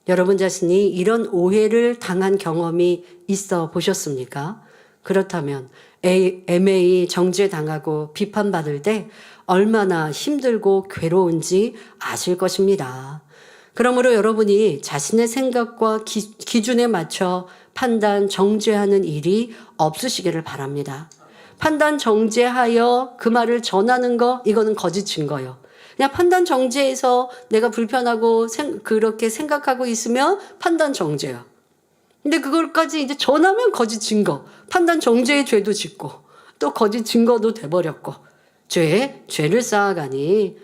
여러분 자신이 이런 오해를 당한 경험이 있어 보셨습니까? 그렇다면 애매히 정죄당하고 비판받을 때 얼마나 힘들고 괴로운지 아실 것입니다. 그러므로 여러분이 자신의 생각과 기준에 맞춰 판단, 정죄하는 일이 없으시기를 바랍니다. 판단, 정죄하여 그 말을 전하는 거, 이거는 거짓 증거요. 그냥 판단, 정죄해서 내가 불편하고 그렇게 생각하고 있으면 판단, 정죄요. 근데 그걸까지 이제 전하면 거짓 증거, 판단, 정죄의 죄도 짓고 또 거짓 증거도 돼버렸고 죄를 쌓아가니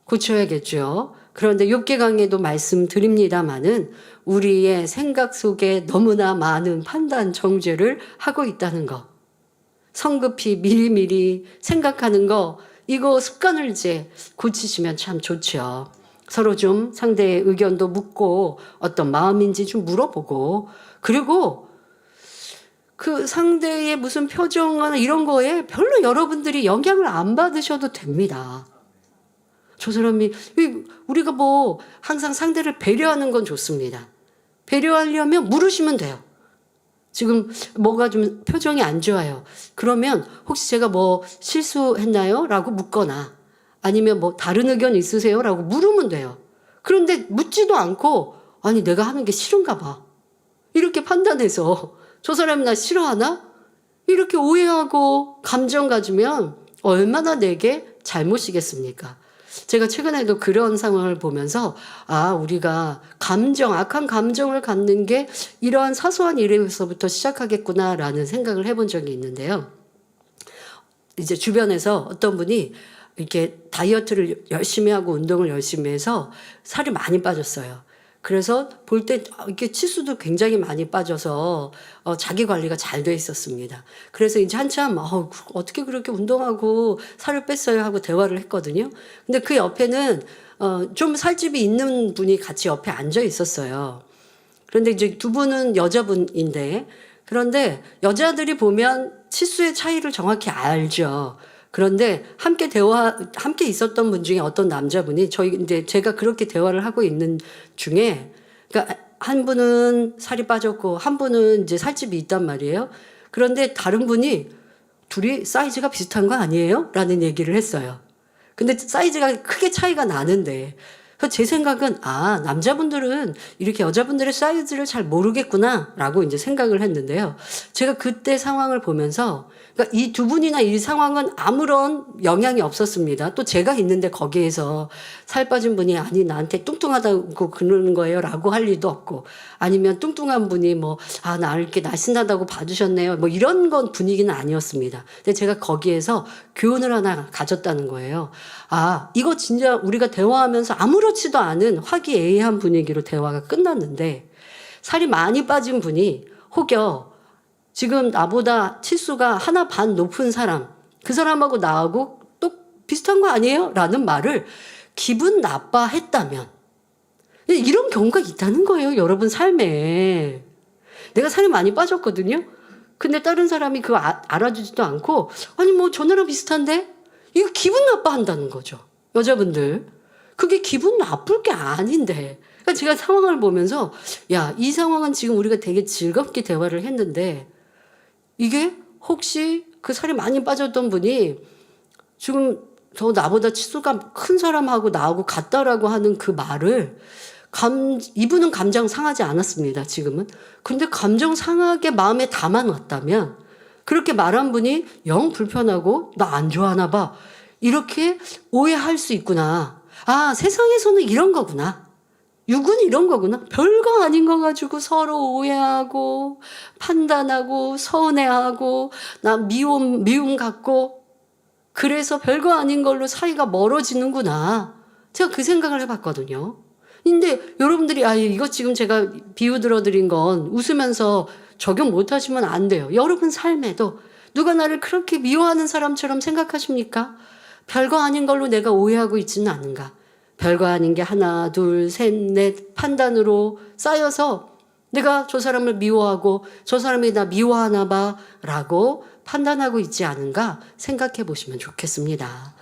고쳐야겠죠. 그런데 욥기 강의도 말씀드립니다마는 우리의 생각 속에 너무나 많은 판단, 정죄를 하고 있다는 거. 성급히 미리미리 생각하는 거, 이거 습관을 이제 고치시면 참 좋죠. 서로 좀 상대의 의견도 묻고 어떤 마음인지 좀 물어보고 그리고 그 상대의 무슨 표정이나 이런 거에 별로 여러분들이 영향을 안 받으셔도 됩니다. 저 사람이 우리가 뭐 항상 상대를 배려하는 건 좋습니다. 배려하려면 물으시면 돼요. 지금 뭐가 좀 표정이 안 좋아요. 그러면 혹시 제가 뭐 실수했나요? 라고 묻거나 아니면 뭐 다른 의견 있으세요? 라고 물으면 돼요. 그런데 묻지도 않고 아니 내가 하는 게 싫은가 봐. 이렇게 판단해서 저 사람이 나 싫어하나? 이렇게 오해하고 감정 가지면 얼마나 내게 잘못이겠습니까? 제가 최근에도 그런 상황을 보면서 우리가 악한 감정을 갖는 게 이러한 사소한 일에서부터 시작하겠구나라는 생각을 해본 적이 있는데요. 이제 주변에서 어떤 분이 이렇게 다이어트를 열심히 하고 운동을 열심히 해서 살이 많이 빠졌어요. 그래서 볼 때 이렇게 치수도 굉장히 많이 빠져서 자기 관리가 잘 돼 있었습니다. 그래서 이제 한참 어떻게 그렇게 운동하고 살을 뺐어요 하고 대화를 했거든요. 근데 그 옆에는 좀 살집이 있는 분이 같이 옆에 앉아 있었어요. 그런데 이제 두 분은 여자분인데 그런데 여자들이 보면 치수의 차이를 정확히 알죠. 그런데 함께 있었던 분 중에 어떤 남자분이 이제 제가 그렇게 대화를 하고 있는 중에 그러니까 한 분은 살이 빠졌고 한 분은 이제 살집이 있단 말이에요. 그런데 다른 분이 둘이 사이즈가 비슷한 거 아니에요? 라는 얘기를 했어요. 근데 사이즈가 크게 차이가 나는데 그래서 제 생각은 남자분들은 이렇게 여자분들의 사이즈를 잘 모르겠구나라고 이제 생각을 했는데요. 제가 그때 상황을 보면서 그러니까 이 두 분이나 이 상황은 아무런 영향이 없었습니다. 또 제가 있는데 거기에서 살 빠진 분이 아니 나한테 뚱뚱하다고 그러는 거예요라고 할 리도 없고 아니면 뚱뚱한 분이 나 이렇게 날씬하다고 봐주셨네요. 이런 건 분위기는 아니었습니다. 근데 제가 거기에서 교훈을 하나 가졌다는 거예요. 이거 진짜 우리가 대화하면서 아무렇지도 않은 화기애애한 분위기로 대화가 끝났는데 살이 많이 빠진 분이 혹여 지금 나보다 치수가 하나 반 높은 사람, 그 사람하고 나하고 또 비슷한 거 아니에요? 라는 말을 기분 나빠했다면 이런 경우가 있다는 거예요. 여러분 삶에. 내가 살이 많이 빠졌거든요. 근데 다른 사람이 그거 알아주지도 않고 아니 저 나랑 비슷한데? 이거 기분 나빠한다는 거죠. 여자분들. 그게 기분 나쁠 게 아닌데. 그러니까 제가 상황을 보면서 이 상황은 지금 우리가 되게 즐겁게 대화를 했는데 이게 혹시 그 살이 많이 빠졌던 분이 지금 나보다 치수가 큰 사람하고 나하고 같다라고 하는 그 말을 이분은 감정 상하지 않았습니다. 지금은. 근데 감정 상하게 마음에 담아놨다면 그렇게 말한 분이 영 불편하고 나 안 좋아하나 봐. 이렇게 오해할 수 있구나. 세상에서는 이런 거구나. 육은 이런 거구나. 별거 아닌 거 가지고 서로 오해하고 판단하고 서운해하고 나 미움 갖고 그래서 별거 아닌 걸로 사이가 멀어지는구나. 제가 그 생각을 해봤거든요. 근데 여러분들이 이거 지금 제가 비유 들어드린 건 웃으면서 적용 못 하시면 안 돼요. 여러분 삶에도 누가 나를 그렇게 미워하는 사람처럼 생각하십니까? 별거 아닌 걸로 내가 오해하고 있지는 않은가? 별거 아닌 게 하나, 둘, 셋, 넷 판단으로 쌓여서 내가 저 사람을 미워하고 저 사람이 나 미워하나 봐 라고 판단하고 있지 않은가 생각해 보시면 좋겠습니다.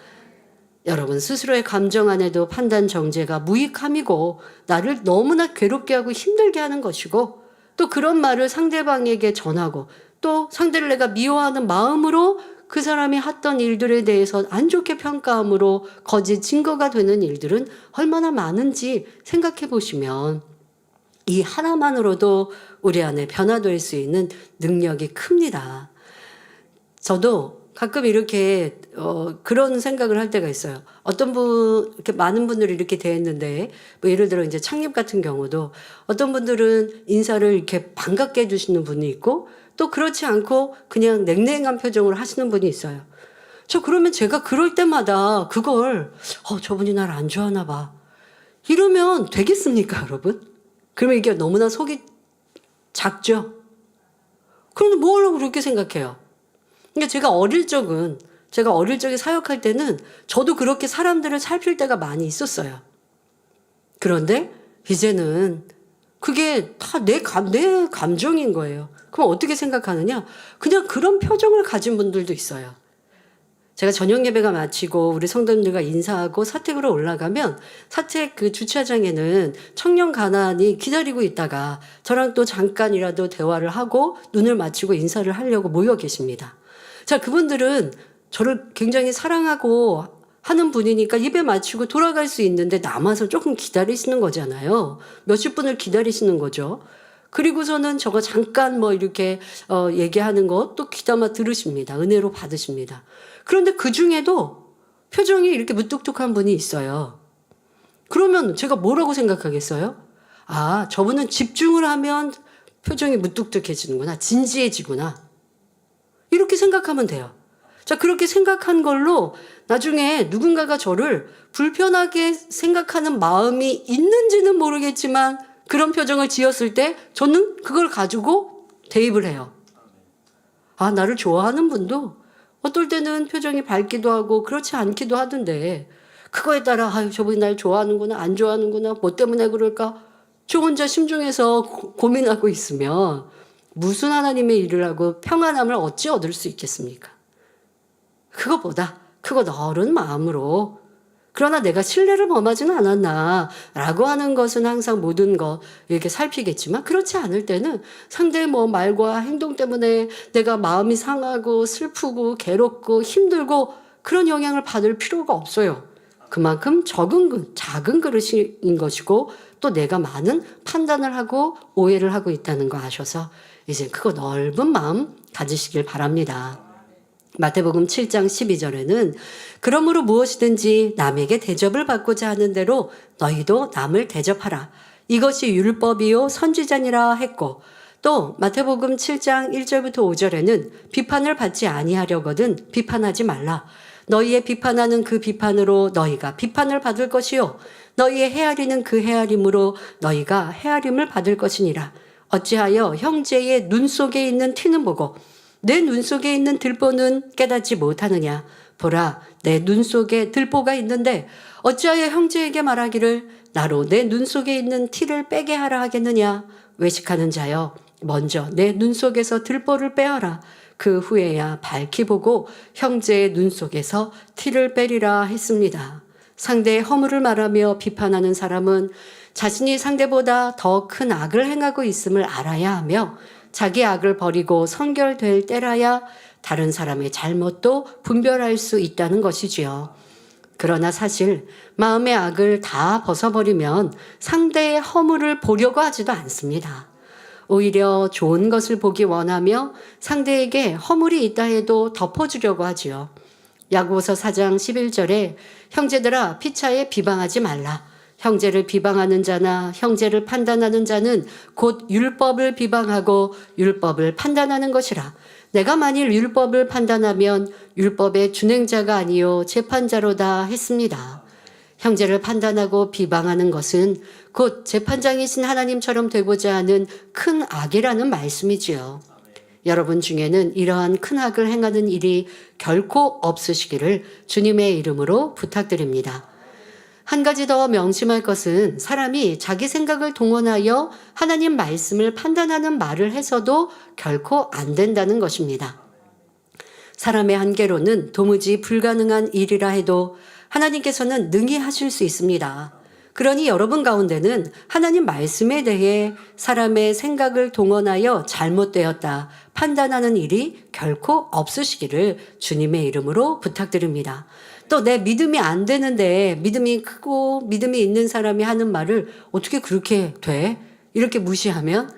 여러분 스스로의 감정 안에도 판단 정죄가 무익함이고 나를 너무나 괴롭게 하고 힘들게 하는 것이고 또 그런 말을 상대방에게 전하고 또 상대를 내가 미워하는 마음으로 그 사람이 했던 일들에 대해서 안 좋게 평가함으로 거짓 증거가 되는 일들은 얼마나 많은지 생각해 보시면 이 하나만으로도 우리 안에 변화될 수 있는 능력이 큽니다. 저도 가끔 이렇게 그런 생각을 할 때가 있어요. 어떤 분 이렇게 많은 분들이 이렇게 대했는데 예를 들어 이제 창립 같은 경우도 어떤 분들은 인사를 이렇게 반갑게 해주시는 분이 있고 또 그렇지 않고 그냥 냉랭한 표정으로 하시는 분이 있어요. 그러면 제가 그럴 때마다 그걸 저분이 나를 안 좋아하나 봐. 이러면 되겠습니까, 여러분? 그러면 이게 너무나 속이 작죠? 그런데 뭐 하려고 그렇게 생각해요? 그러니까 제가 어릴 적에 사역할 때는 저도 그렇게 사람들을 살필 때가 많이 있었어요. 그런데 이제는 그게 다 내 감정인 거예요. 그럼 어떻게 생각하느냐? 그냥 그런 표정을 가진 분들도 있어요. 제가 저녁 예배가 마치고 우리 성도님들과 인사하고 사택으로 올라가면 사택 그 주차장에는 청년 가난이 기다리고 있다가 저랑 또 잠깐이라도 대화를 하고 눈을 맞추고 인사를 하려고 모여 계십니다. 그분들은 저를 굉장히 사랑하고 하는 분이니까 예배 마치고 돌아갈 수 있는데 남아서 조금 기다리시는 거잖아요. 몇십 분을 기다리시는 거죠. 그리고서는 저거 잠깐 이렇게 얘기하는 거 또 귀담아 들으십니다. 은혜로 받으십니다. 그런데 그 중에도 표정이 이렇게 무뚝뚝한 분이 있어요. 그러면 제가 뭐라고 생각하겠어요? 저분은 집중을 하면 표정이 무뚝뚝해지는구나. 진지해지구나. 이렇게 생각하면 돼요. 그렇게 생각한 걸로 나중에 누군가가 저를 불편하게 생각하는 마음이 있는지는 모르겠지만 그런 표정을 지었을 때 저는 그걸 가지고 대입을 해요. 나를 좋아하는 분도 어떨 때는 표정이 밝기도 하고 그렇지 않기도 하던데 그거에 따라 저분이 날 좋아하는구나 안 좋아하는구나 뭐 때문에 그럴까 저 혼자 심중해서 고민하고 있으면 무슨 하나님의 일을 하고 평안함을 어찌 얻을 수 있겠습니까? 그것보다 크고 넓은 마음으로 그러나 내가 신뢰를 범하지는 않았나 라고 하는 것은 항상 모든 거 이렇게 살피겠지만 그렇지 않을 때는 상대의 말과 행동 때문에 내가 마음이 상하고 슬프고 괴롭고 힘들고 그런 영향을 받을 필요가 없어요. 그만큼 작은 그릇인 것이고 또 내가 많은 판단을 하고 오해를 하고 있다는 거 아셔서 이제 크고 넓은 마음 가지시길 바랍니다. 마태복음 7장 12절에는 그러므로 무엇이든지 남에게 대접을 받고자 하는 대로 너희도 남을 대접하라. 이것이 율법이요 선지자니라 했고, 또 마태복음 7장 1절부터 5절에는 비판을 받지 아니하려거든 비판하지 말라. 너희의 비판하는 그 비판으로 너희가 비판을 받을 것이요 너희의 헤아리는 그 헤아림으로 너희가 헤아림을 받을 것이니라. 어찌하여 형제의 눈 속에 있는 티는 보고 내 눈 속에 있는 들보는 깨닫지 못하느냐. 보라, 내 눈 속에 들보가 있는데 어찌하여 형제에게 말하기를 나로 내 눈 속에 있는 티를 빼게 하라 하겠느냐. 외식하는 자여, 먼저 내 눈 속에서 들보를 빼어라. 그 후에야 밝히 보고 형제의 눈 속에서 티를 빼리라 했습니다. 상대의 허물을 말하며 비판하는 사람은 자신이 상대보다 더 큰 악을 행하고 있음을 알아야 하며 자기 악을 버리고 성결될 때라야 다른 사람의 잘못도 분별할 수 있다는 것이지요. 그러나 사실 마음의 악을 다 벗어버리면 상대의 허물을 보려고 하지도 않습니다. 오히려 좋은 것을 보기 원하며 상대에게 허물이 있다 해도 덮어주려고 하지요. 야고보서 4장 11절에 형제들아 피차에 비방하지 말라. 형제를 비방하는 자나 형제를 판단하는 자는 곧 율법을 비방하고 율법을 판단하는 것이라. 내가 만일 율법을 판단하면 율법의 준행자가 아니요 재판자로다 했습니다. 형제를 판단하고 비방하는 것은 곧 재판장이신 하나님처럼 되고자 하는 큰 악이라는 말씀이지요. 여러분 중에는 이러한 큰 악을 행하는 일이 결코 없으시기를 주님의 이름으로 부탁드립니다. 한 가지 더 명심할 것은 사람이 자기 생각을 동원하여 하나님 말씀을 판단하는 말을 해서도 결코 안 된다는 것입니다. 사람의 한계로는 도무지 불가능한 일이라 해도 하나님께서는 능히 하실 수 있습니다. 그러니 여러분 가운데는 하나님 말씀에 대해 사람의 생각을 동원하여 잘못되었다 판단하는 일이 결코 없으시기를 주님의 이름으로 부탁드립니다. 또 내 믿음이 안 되는데 믿음이 크고 믿음이 있는 사람이 하는 말을 어떻게 그렇게 돼? 이렇게 무시하면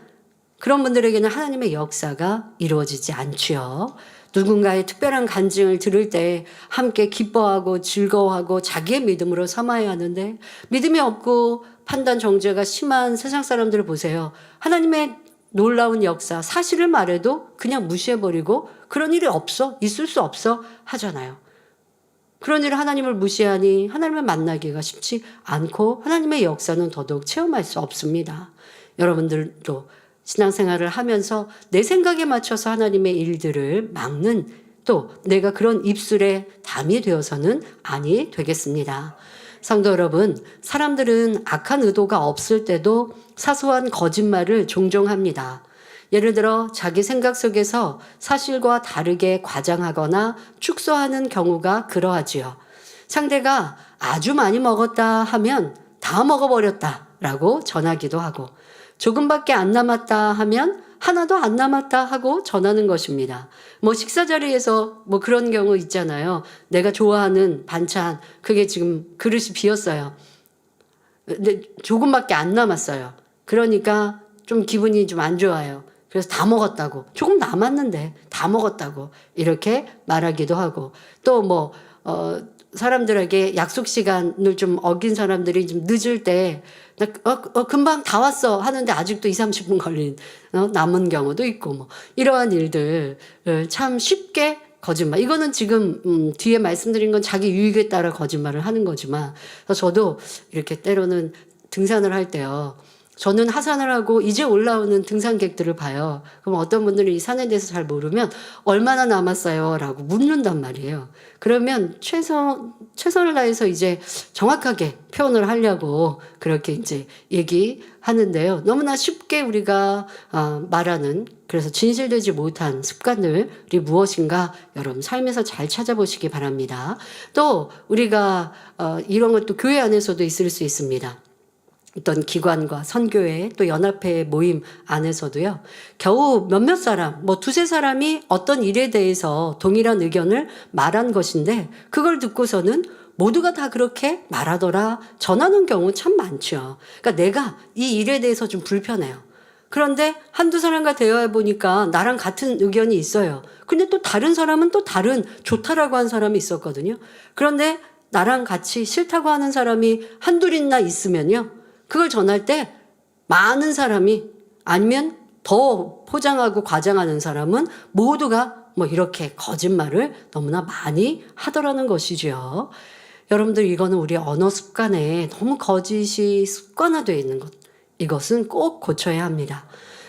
그런 분들에게는 하나님의 역사가 이루어지지 않지요. 누군가의 특별한 간증을 들을 때 함께 기뻐하고 즐거워하고 자기의 믿음으로 삼아야 하는데 믿음이 없고 판단 정죄가 심한 세상 사람들을 보세요. 하나님의 놀라운 역사, 사실을 말해도 그냥 무시해버리고 그런 일이 없어, 있을 수 없어 하잖아요. 그런 일을 하나님을 무시하니 하나님을 만나기가 쉽지 않고 하나님의 역사는 더더욱 체험할 수 없습니다. 여러분들도 신앙생활을 하면서 내 생각에 맞춰서 하나님의 일들을 막는 또 내가 그런 입술에 담이 되어서는 아니 되겠습니다. 성도 여러분, 사람들은 악한 의도가 없을 때도 사소한 거짓말을 종종 합니다. 예를 들어 자기 생각 속에서 사실과 다르게 과장하거나 축소하는 경우가 그러하지요. 상대가 아주 많이 먹었다 하면 다 먹어버렸다라고 전하기도 하고 조금밖에 안 남았다 하면 하나도 안 남았다 하고 전하는 것입니다. 식사 자리에서 그런 경우 있잖아요. 내가 좋아하는 반찬 그게 지금 그릇이 비었어요. 근데 조금밖에 안 남았어요. 그러니까 좀 기분이 좀 안 좋아요. 그래서 다 먹었다고, 조금 남았는데 다 먹었다고 이렇게 말하기도 하고, 또 사람들에게 약속 시간을 좀 어긴 사람들이 좀 늦을 때 금방 다 왔어 하는데 아직도 20-30분 걸린 남은 경우도 있고 이러한 일들 참 쉽게 거짓말. 이거는 지금 뒤에 말씀드린 건 자기 유익에 따라 거짓말을 하는 거지만 저도 이렇게 때로는 등산을 할 때요. 저는 하산을 하고 이제 올라오는 등산객들을 봐요. 그럼 어떤 분들은 이 산에 대해서 잘 모르면 얼마나 남았어요? 라고 묻는단 말이에요. 그러면 최선을 다해서 이제 정확하게 표현을 하려고 그렇게 이제 얘기하는데요. 너무나 쉽게 우리가 말하는 그래서 진실되지 못한 습관들이 무엇인가 여러분 삶에서 잘 찾아보시기 바랍니다. 또 우리가 이런 것도 교회 안에서도 있을 수 있습니다. 어떤 기관과 선교회 또 연합회 모임 안에서도요. 겨우 몇몇 사람, 두세 사람이 어떤 일에 대해서 동일한 의견을 말한 것인데 그걸 듣고서는 모두가 다 그렇게 말하더라 전하는 경우 참 많죠. 그러니까 내가 이 일에 대해서 좀 불편해요. 그런데 한두 사람과 대화해 보니까 나랑 같은 의견이 있어요. 근데 또 다른 사람은 또 다른 좋다라고 한 사람이 있었거든요. 그런데 나랑 같이 싫다고 하는 사람이 한둘이나 있으면요. 그걸 전할 때 많은 사람이 아니면 더 포장하고 과장하는 사람은 모두가 뭐 이렇게 거짓말을 너무나 많이 하더라는 것이죠. 여러분들 이거는 우리 언어 습관에 너무 거짓이 습관화되어 있는 것. 이것은 꼭 고쳐야 합니다.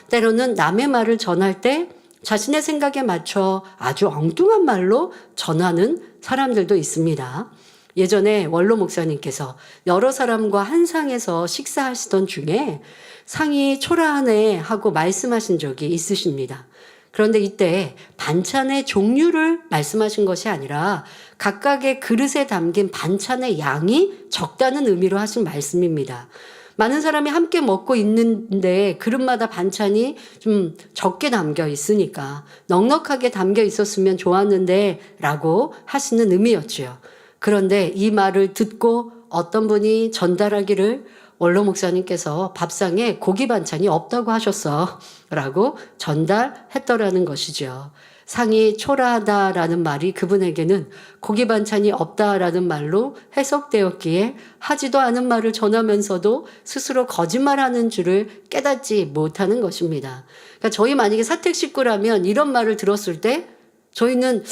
때로는 남의 말을 전할 때 자신의 생각에 맞춰 아주 엉뚱한 말로 전하는 사람들도 있습니다. 예전에 원로 목사님께서 여러 사람과 한 상에서 식사하시던 중에 상이 초라하네 하고 말씀하신 적이 있으십니다. 그런데 이때 반찬의 종류를 말씀하신 것이 아니라 각각의 그릇에 담긴 반찬의 양이 적다는 의미로 하신 말씀입니다. 많은 사람이 함께 먹고 있는데 그릇마다 반찬이 좀 적게 담겨 있으니까 넉넉하게 담겨 있었으면 좋았는데 라고 하시는 의미였지요. 그런데 이 말을 듣고 어떤 분이 전달하기를 원로 목사님께서 밥상에 고기 반찬이 없다고 하셨어 라고 전달했더라는 것이죠. 상이 초라하다라는 말이 그분에게는 고기 반찬이 없다라는 말로 해석되었기에 하지도 않은 말을 전하면서도 스스로 거짓말하는 줄을 깨닫지 못하는 것입니다. 그러니까 저희 만약에 사택 식구라면 이런 말을 들었을 때 저희는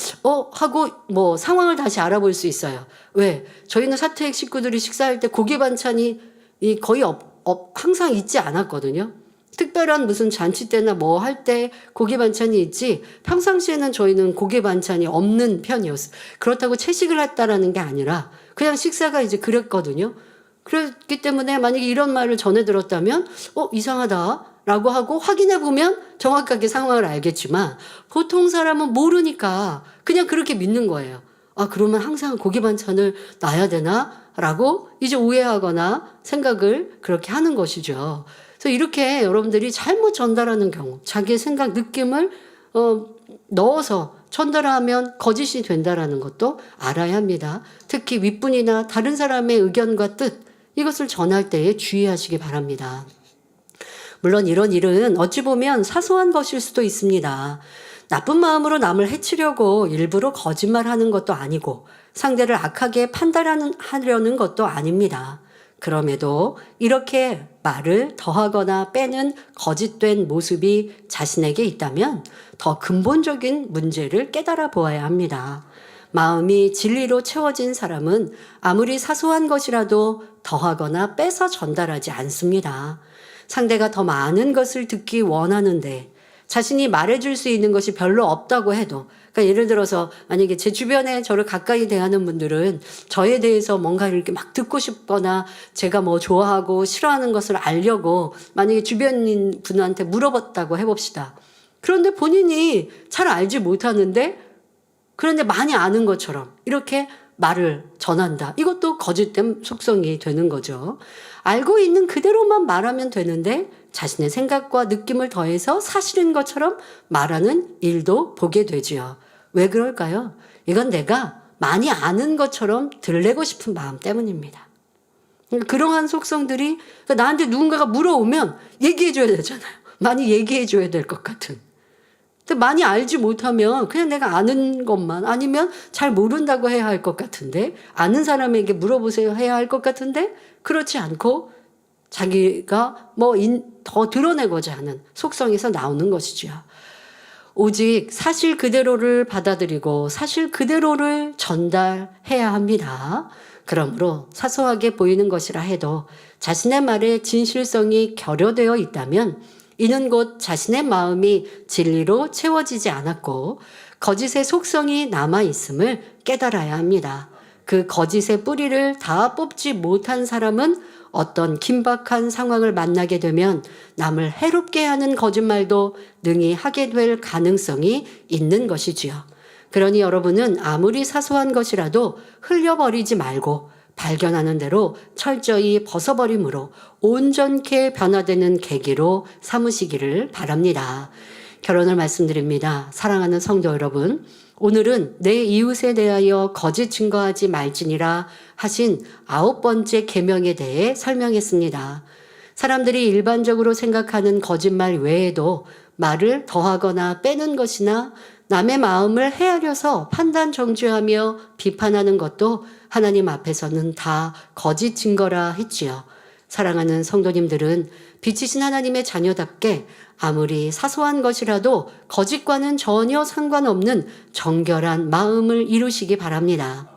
하고 뭐 상황을 다시 알아볼 수 있어요. 왜? 저희는 사택 식구들이 식사할 때 고기 반찬이 거의 항상 있지 않았거든요. 특별한 무슨 잔치 때나 뭐 할 때 고기 반찬이 있지 평상시에는 저희는 고기 반찬이 없는 편이었어요. 그렇다고 채식을 했다라는 게 아니라 그냥 식사가 이제 그랬거든요. 그렇기 때문에 만약에 이런 말을 전해 들었다면 이상하다라고 하고 확인해 보면 정확하게 상황을 알겠지만 보통 사람은 모르니까 그냥 그렇게 믿는 거예요. 그러면 항상 고기 반찬을 놔야 되나? 라고 이제 오해하거나 생각을 그렇게 하는 것이죠. 그래서 이렇게 여러분들이 잘못 전달하는 경우, 자기의 생각, 느낌을 넣어서 전달하면 거짓이 된다라는 것도 알아야 합니다. 특히 윗분이나 다른 사람의 의견과 뜻, 이것을 전할 때에 주의하시기 바랍니다. 물론 이런 일은 어찌 보면 사소한 것일 수도 있습니다. 나쁜 마음으로 남을 해치려고 일부러 거짓말하는 것도 아니고 상대를 악하게 판단하려는 것도 아닙니다. 그럼에도 이렇게 말을 더하거나 빼는 거짓된 모습이 자신에게 있다면 더 근본적인 문제를 깨달아 보아야 합니다. 마음이 진리로 채워진 사람은 아무리 사소한 것이라도 더하거나 빼서 전달하지 않습니다. 상대가 더 많은 것을 듣기 원하는데 자신이 말해줄 수 있는 것이 별로 없다고 해도, 그러니까 예를 들어서 만약에 제 주변에 저를 가까이 대하는 분들은 저에 대해서 뭔가 이렇게 막 듣고 싶거나 제가 뭐 좋아하고 싫어하는 것을 알려고 만약에 주변인 분한테 물어봤다고 해봅시다. 그런데 본인이 잘 알지 못하는데 그런데 많이 아는 것처럼 이렇게 말을 전한다. 이것도 거짓된 속성이 되는 거죠. 알고 있는 그대로만 말하면 되는데 자신의 생각과 느낌을 더해서 사실인 것처럼 말하는 일도 보게 되지요. 왜 그럴까요? 이건 내가 많이 아는 것처럼 들리고 싶은 마음 때문입니다. 그러한 속성들이 나한테 누군가가 물어오면 얘기해줘야 되잖아요. 많이 얘기해줘야 될 것 같은. 근데 많이 알지 못하면 그냥 내가 아는 것만 아니면 잘 모른다고 해야 할 것 같은데 아는 사람에게 물어보세요 해야 할 것 같은데 그렇지 않고 자기가 더 드러내고자 하는 속성에서 나오는 것이죠. 오직 사실 그대로를 받아들이고 사실 그대로를 전달해야 합니다. 그러므로 사소하게 보이는 것이라 해도 자신의 말에 진실성이 결여되어 있다면 이는 곧 자신의 마음이 진리로 채워지지 않았고 거짓의 속성이 남아있음을 깨달아야 합니다. 그 거짓의 뿌리를 다 뽑지 못한 사람은 어떤 긴박한 상황을 만나게 되면 남을 해롭게 하는 거짓말도 능히 하게 될 가능성이 있는 것이지요. 그러니 여러분은 아무리 사소한 것이라도 흘려버리지 말고 발견하는 대로 철저히 벗어버림으로 온전케 변화되는 계기로 삼으시기를 바랍니다. 결론을 말씀드립니다. 사랑하는 성도 여러분, 오늘은 내 이웃에 대하여 거짓 증거하지 말지니라 하신 9번째 계명에 대해 설명했습니다. 사람들이 일반적으로 생각하는 거짓말 외에도 말을 더하거나 빼는 것이나 남의 마음을 헤아려서 판단 정죄하며 비판하는 것도 하나님 앞에서는 다 거짓 증거라 했지요. 사랑하는 성도님들은 빛이신 하나님의 자녀답게 아무리 사소한 것이라도 거짓과는 전혀 상관없는 정결한 마음을 이루시기 바랍니다.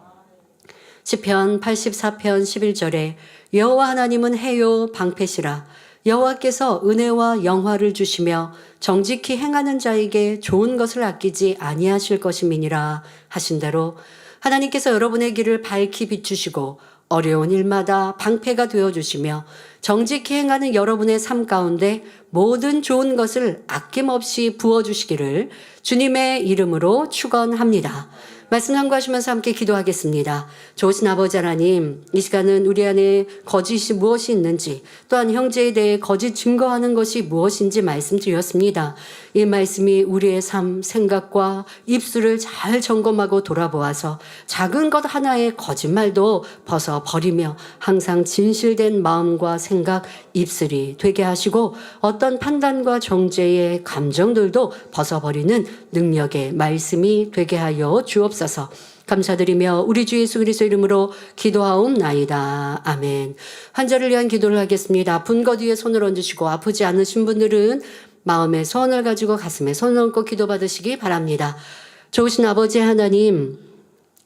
시편 84편 11절에 여호와 하나님은 해요 방패시라. 여호와께서 은혜와 영화를 주시며 정직히 행하는 자에게 좋은 것을 아끼지 아니하실 것임이니라 하신 대로 하나님께서 여러분의 길을 밝히 비추시고 어려운 일마다 방패가 되어주시며 정직히 행하는 여러분의 삶 가운데 모든 좋은 것을 아낌없이 부어주시기를 주님의 이름으로 축원합니다. 말씀 참고하시면서 함께 기도하겠습니다. 좋으신 아버지 하나님, 이 시간은 우리 안에 거짓이 무엇이 있는지, 또한 형제에 대해 거짓 증거하는 것이 무엇인지 말씀드렸습니다. 이 말씀이 우리의 삶, 생각과 입술을 잘 점검하고 돌아보아서 작은 것 하나의 거짓말도 벗어버리며 항상 진실된 마음과 생각, 입술이 되게 하시고 어떤 판단과 정죄의 감정들도 벗어버리는 능력의 말씀이 되게 하여 주옵소서. 감사드리며 우리 주 예수 그리스도 이름으로 기도하옵나이다. 아멘. 환자를 위한 기도를 하겠습니다. 아픈 것 위에 손을 얹으시고 아프지 않으신 분들은 마음에 소원을 가지고 가슴에 손을 얹고 기도받으시기 바랍니다. 좋으신 아버지 하나님,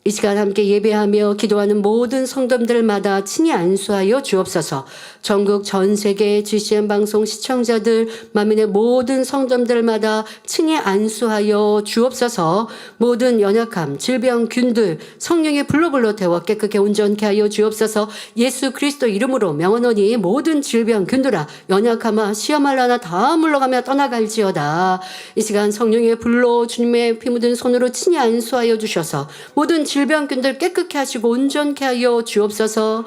이 시간 함께 예배하며 기도하는 모든 성도들마다 친히 안수하여 주옵소서. 전국 전 세계 GCN 방송 시청자들, 만민의 모든 성도들마다 친히 안수하여 주옵소서. 모든 연약함, 질병, 균들 성령의 불로 태워 깨끗게 온전케 하여 주옵소서. 예수 그리스도 이름으로 명하노니 모든 질병, 균들아, 연약함아, 시험할라나 다 물러가며 떠나갈지어다. 이 시간 성령의 불로 주님의 피 묻은 손으로 친히 안수하여 주셔서 모든 질병균들 깨끗게 하시고 온전케 하여 주옵소서.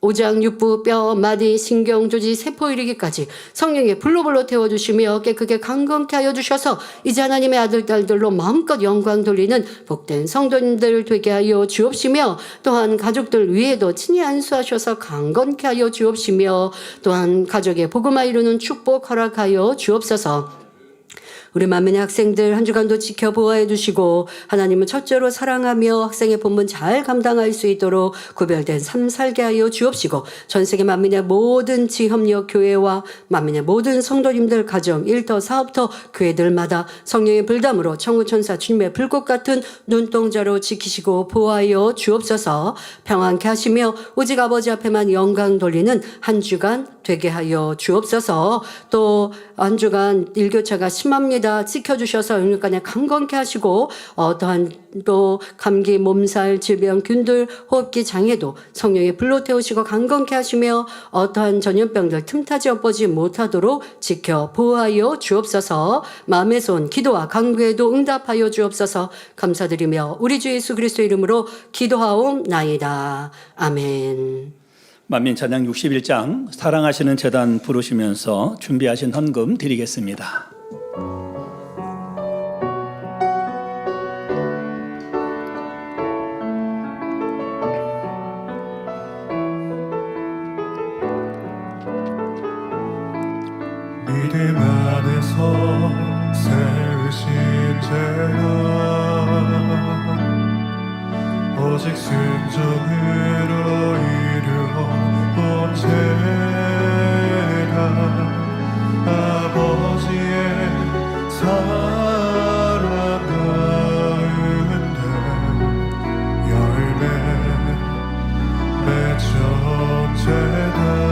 오장, 육부, 뼈, 마디, 신경, 조지, 세포 이르기까지 성령의 불로 태워주시며 깨끗게 강건케 하여 주셔서 이제 하나님의 아들, 딸들로 마음껏 영광 돌리는 복된 성도님들 되게 하여 주옵시며 또한 가족들 위에도 친히 안수하셔서 강건케 하여 주옵시며 또한 가족의 복음화 이루는 축복 허락하여 주옵소서. 우리 만민의 학생들 한 주간도 지켜보아해 주시고 하나님은 첫째로 사랑하며 학생의 본분 잘 감당할 수 있도록 구별된 삶 살게 하여 주옵시고 전세계 만민의 모든 지협력 교회와 만민의 모든 성도님들 가정 일터 사업터 교회들마다 성령의 불담으로 천구천사 주님의 불꽃 같은 눈동자로 지키시고 보호하여 주옵소서. 평안케 하시며 오직 아버지 앞에만 영광 돌리는 한 주간 되게 하여 주옵소서. 또 한 주간 일교차가 심합니다. 지켜주셔서 영육간에 강건케 하시고 어떠한 또 감기, 몸살, 질병, 균들, 호흡기 장애도 성령의 불로 태우시고 강건케 하시며 어떠한 전염병들 틈타지 엎어지 못하도록 지켜 보호하여 주옵소서. 마음의 손 기도와 간구에도 응답하여 주옵소서. 감사드리며 우리 주 예수 그리스도 이름으로 기도하옵나이다. 아멘. 만민 찬양 61장 사랑하시는 제단 부르시면서 준비하신 헌금 드리겠습니다. 믿음 안에서 세우신 죄악 오직 순종으로 이루어온 죄악 아버지의 사랑 가운데 열매 맺은 죄다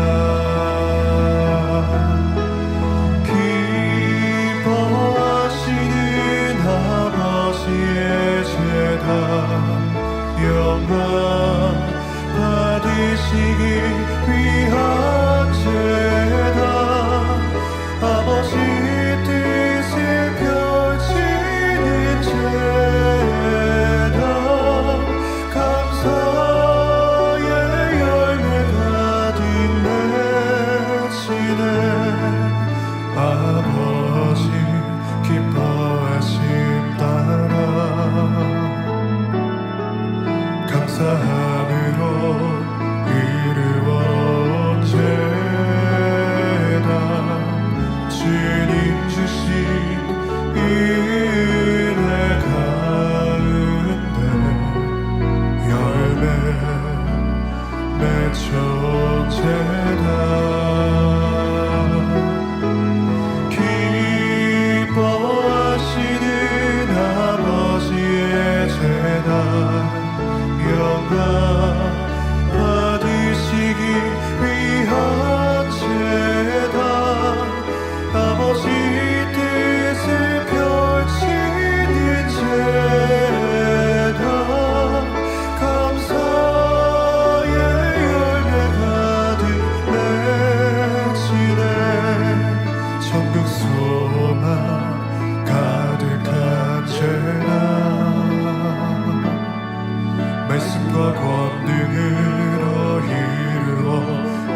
영광 받으시기 위한 죄다 아버지 뜻을 펼치는 죄다 감사의 열매 가득 맺히네 아버지 기뻐하심 따라 맺혀제다 기뻐하시는 아버지의 제단 영광 받으시기 위한 제단 아버지 뜻을 펼치는 제단 감사의 열매 가득 맺히네 천국 소망 가득한 제단 말씀과 권능으로 이루어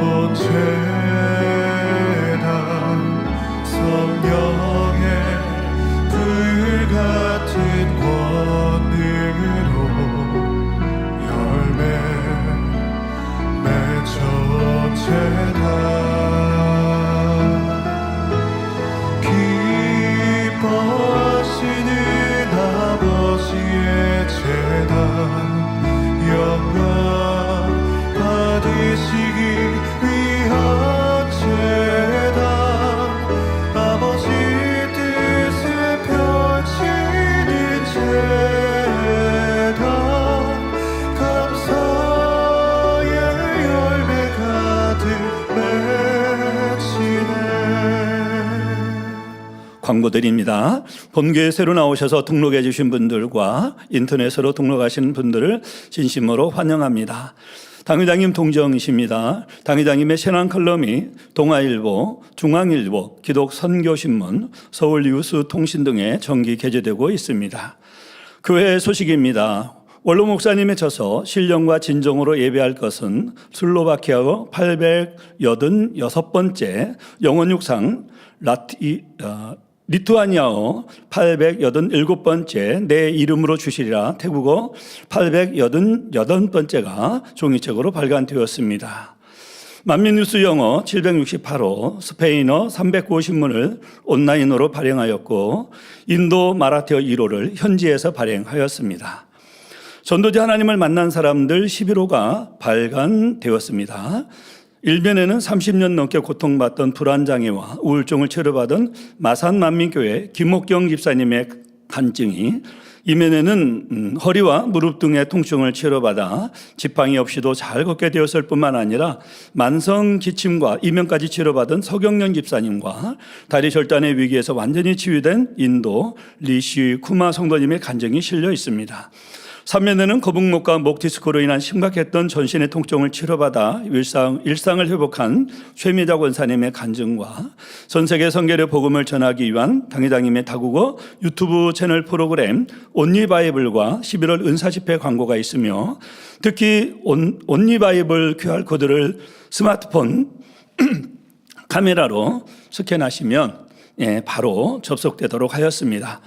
온 제단 성령의 불같은 권능으로 열매 맺어 제단 기뻐하시는 아버지의 제단 영광 받으시기 위한 제단 아버지 뜻을 펼치는 제단 감사의 열매 가득 맺히네. 광고드립니다. 본교에 새로 나오셔서 등록해 주신 분들과 인터넷으로 등록하신 분들을 진심으로 환영합니다. 당회장님 동정이십니다. 당회장님의 신앙 칼럼이 동아일보, 중앙일보, 기독선교신문, 서울뉴스통신 등에 정기 게재되고 있습니다. 교회 소식입니다. 원로 목사님의 저서 신령과 진정으로 예배할 것은 슬로바키아어 886번째, 영원 육상 리투아니아어 887번째 내 이름으로 주시리라 태국어 888번째가 종이책으로 발간되었습니다. 만민뉴스 영어 768호, 스페인어 390문을 온라인으로 발행하였고 인도 마라테어 1호를 현지에서 발행하였습니다. 전도지 하나님을 만난 사람들 11호가 발간되었습니다. 일면에는 30년 넘게 고통받던 불안장애와 우울증을 치료받은 마산만민교회 김옥경 집사님의 간증이, 이면에는 허리와 무릎 등의 통증을 치료받아 지팡이 없이도 잘 걷게 되었을 뿐만 아니라 만성 기침과 이명까지 치료받은 서경련 집사님과 다리 절단의 위기에서 완전히 치유된 인도 리시 쿠마 성도님의 간증이 실려 있습니다. 3면에는 거북목과 목 디스크로 인한 심각했던 전신의 통증을 치료받아 일상을 회복한 최미자 권사님의 간증과 전 세계 선교의 복음을 전하기 위한 당회장님의 다국어 유튜브 채널 프로그램 온리바이블과 11월 은사집회 광고가 있으며, 특히 온리바이블 QR코드를 스마트폰 카메라로 스캔하시면 바로 접속되도록 하였습니다.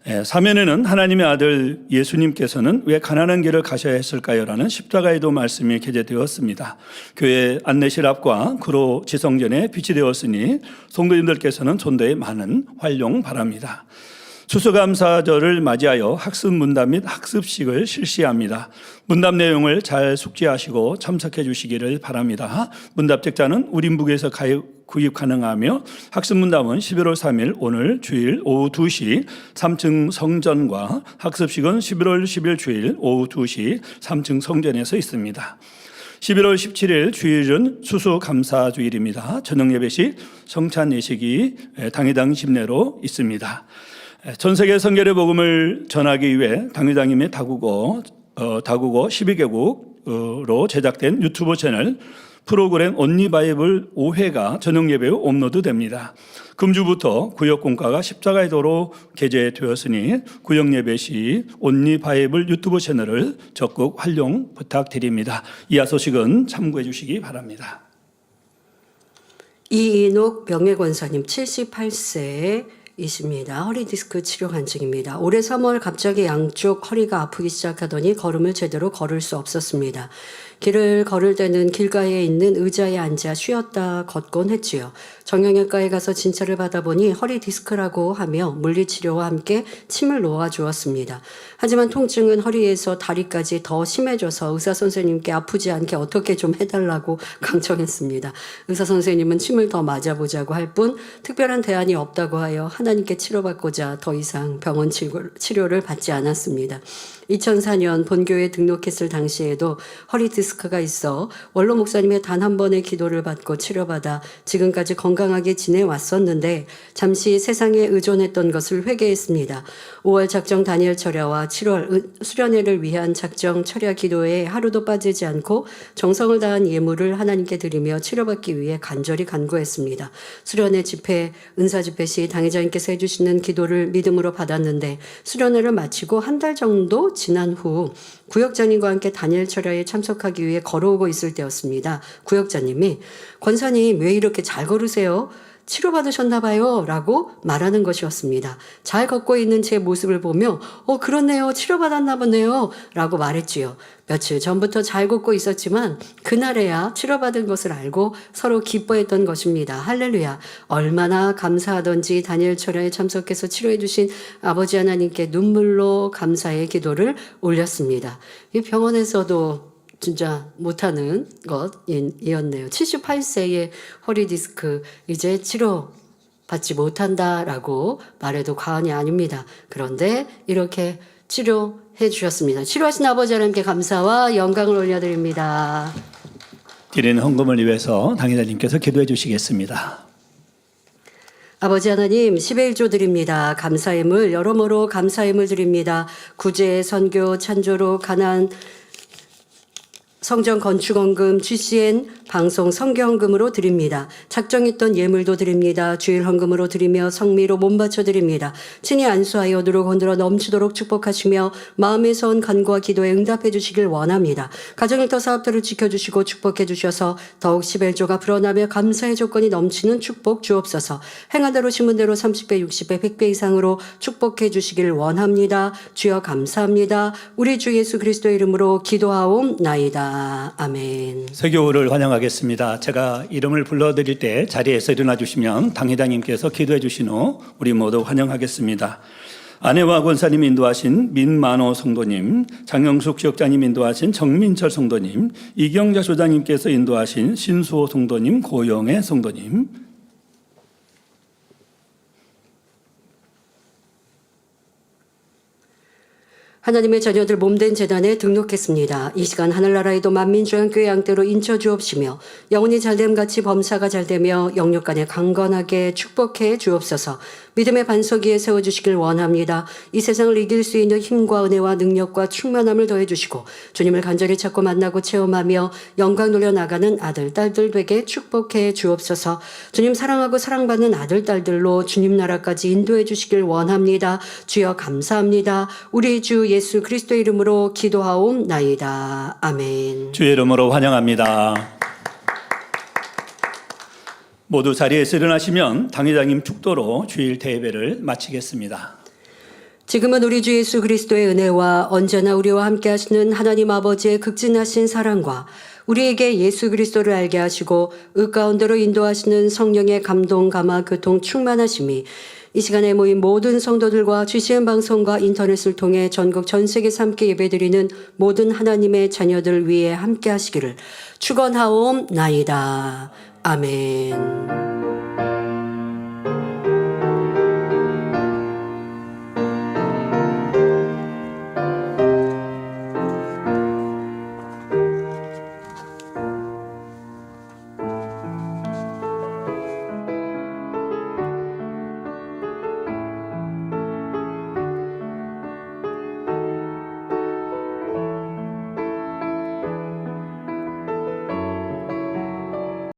3면에는 하나님의 아들 예수님께서는 왜 가난한 길을 가셔야 했을까요? 라는 십자가에도 말씀이 게재되었습니다. 교회 안내실 앞과 구로 지성전에 빛이 되었으니 성도님들께서는 전도에 많은 활용 바랍니다. 추수감사절을 맞이하여 학습 문답 및 학습식을 실시합니다. 문답 내용을 잘 숙지하시고 참석해 주시기를 바랍니다. 문답 책자는 우린북에서 구입 가능하며 학습 문답은 11월 3일 오늘 주일 오후 2시 3층 성전과 학습식은 11월 10일 주일 오후 2시 3층 성전에서 있습니다. 11월 17일 주일은 추수감사주일입니다. 저녁 예배식 성찬 예식이 당회당 집내로 있습니다. 전 세계 선교의 복음을 전하기 위해 당회장님의 다국어 12개국으로 제작된 유튜브 채널 프로그램 온리바이블 5회가 저녁 예배 후 업로드됩니다. 금주부터 구역 공과가 십자가의 도로 게재되었으니 구역 예배 시 온리바이블 유튜브 채널을 적극 활용 부탁드립니다. 이하 소식은 참고해 주시기 바랍니다. 이인옥 명예권사님 78세 이십니다. 허리디스크 치료 간증입니다. 올해 3월 갑자기 양쪽 허리가 아프기 시작하더니 걸음을 제대로 걸을 수 없었습니다. 길을 걸을 때는 길가에 있는 의자에 앉아 쉬었다 걷곤 했지요. 정형외과에 가서 진찰을 받아보니 허리 디스크라고 하며 물리치료와 함께 침을 놓아주었습니다. 하지만 통증은 허리에서 다리까지 더 심해져서 의사 선생님께 아프지 않게 어떻게 좀 해달라고 강청했습니다. 의사 선생님은 침을 더 맞아보자고 할 뿐 특별한 대안이 없다고 하여 하나님께 치료받고자 더 이상 병원 치료를 받지 않았습니다. 2004년 본교에 등록했을 당시에도 허리 디스크가 있어 원로 목사님의 단 한 번의 기도를 받고 치료받아 지금까지 건강하게 지내왔었는데 잠시 세상에 의존했던 것을 회개했습니다. 5월 작정 다니엘 철야와 7월 수련회를 위한 작정 철야 기도에 하루도 빠지지 않고 정성을 다한 예물을 하나님께 드리며 치료받기 위해 간절히 간구했습니다. 수련회 집회, 은사 집회 시 당회자님께서 해주시는 기도를 믿음으로 받았는데 수련회를 마치고 한 달 정도 지난 후 구역장님과 함께 다니엘 철야에 참석하기 위해 걸어오고 있을 때였습니다. 구역장님이 권사님 왜 이렇게 잘 걸으세요? 치료받으셨나 봐요 라고 말하는 것이었습니다. 잘 걷고 있는 제 모습을 보며 그렇네요. 치료받았나 보네요 라고 말했지요. 며칠 전부터 잘 걷고 있었지만 그날에야 치료받은 것을 알고 서로 기뻐했던 것입니다. 할렐루야. 얼마나 감사하던지 다니엘 철야에 참석해서 치료해 주신 아버지 하나님께 눈물로 감사의 기도를 올렸습니다. 이 병원에서도 진짜 못하는 것이었네요. 78세의 허리 디스크 이제 치료 받지 못한다라고 말해도 과언이 아닙니다. 그런데 이렇게 치료해 주셨습니다. 치료하신 아버지 하나님께 감사와 영광을 올려드립니다. 드리는 헌금을 위해서 당회자님께서 기도해 주시겠습니다. 아버지 하나님 11조 드립니다. 감사의물 여러모로 감사의물 드립니다. 구제, 선교, 찬조로, 가난, 성전 건축헌금, GCN 방송 성경헌금으로 드립니다. 작정했던 예물도 드립니다. 주일 헌금으로 드리며 성미로 몸바쳐 드립니다. 친히 안수하여 누룩 흔들어 넘치도록 축복하시며 마음에서 온 간구와 기도에 응답해 주시길 원합니다. 가정일터 사업들을 지켜주시고 축복해 주셔서 더욱 11조가 불어나며 감사의 조건이 넘치는 축복 주옵소서. 행한 대로 심은 대로 30배, 60배, 100배 이상으로 축복해 주시길 원합니다. 주여 감사합니다. 우리 주 예수 그리스도의 이름으로 기도하옵나이다. 아멘. 설교를 환영하겠습니다. 제가 이름을 불러드릴 때 자리에서 일어나 주시면 당회장님께서 기도해 주신 후 우리 모두 환영하겠습니다. 아내와 권사님 인도하신 민만호 성도님, 장영숙 지역장님 인도하신 정민철 성도님, 이경자 소장님께서 인도하신 신수호 성도님, 고영애 성도님, 하나님의 자녀들 몸된 재단에 등록했습니다. 이 시간 하늘나라에도 만민중앙교회 양떼로 인쳐 주옵시며 영혼이 잘됨같이 범사가 잘되며 영육간에 강건하게 축복해 주옵소서. 믿음의 반석 위에 세워주시길 원합니다. 이 세상을 이길 수 있는 힘과 은혜와 능력과 충만함을 더해주시고 주님을 간절히 찾고 만나고 체험하며 영광 돌려 나가는 아들, 딸들 되게 축복해 주옵소서. 주님 사랑하고 사랑받는 아들, 딸들로 주님 나라까지 인도해 주시길 원합니다. 주여 감사합니다. 우리 주 예수 그리스도의 이름으로 기도하옵나이다. 아멘. 주의 이름으로 환영합니다. 모두 자리에서 일어나시면 당회장님 축도로 주일 대예배를 마치겠습니다. 지금은 우리 주 예수 그리스도의 은혜와 언제나 우리와 함께 하시는 하나님 아버지의 극진하신 사랑과 우리에게 예수 그리스도를 알게 하시고 의 가운데로 인도하시는 성령의 감동, 감화, 교통, 충만하심이 이 시간에 모인 모든 성도들과 GCN 방송과 인터넷을 통해 전국 전 세계에서 함께 예배드리는 모든 하나님의 자녀들 위해 함께 하시기를 축원하옵나이다. 아멘.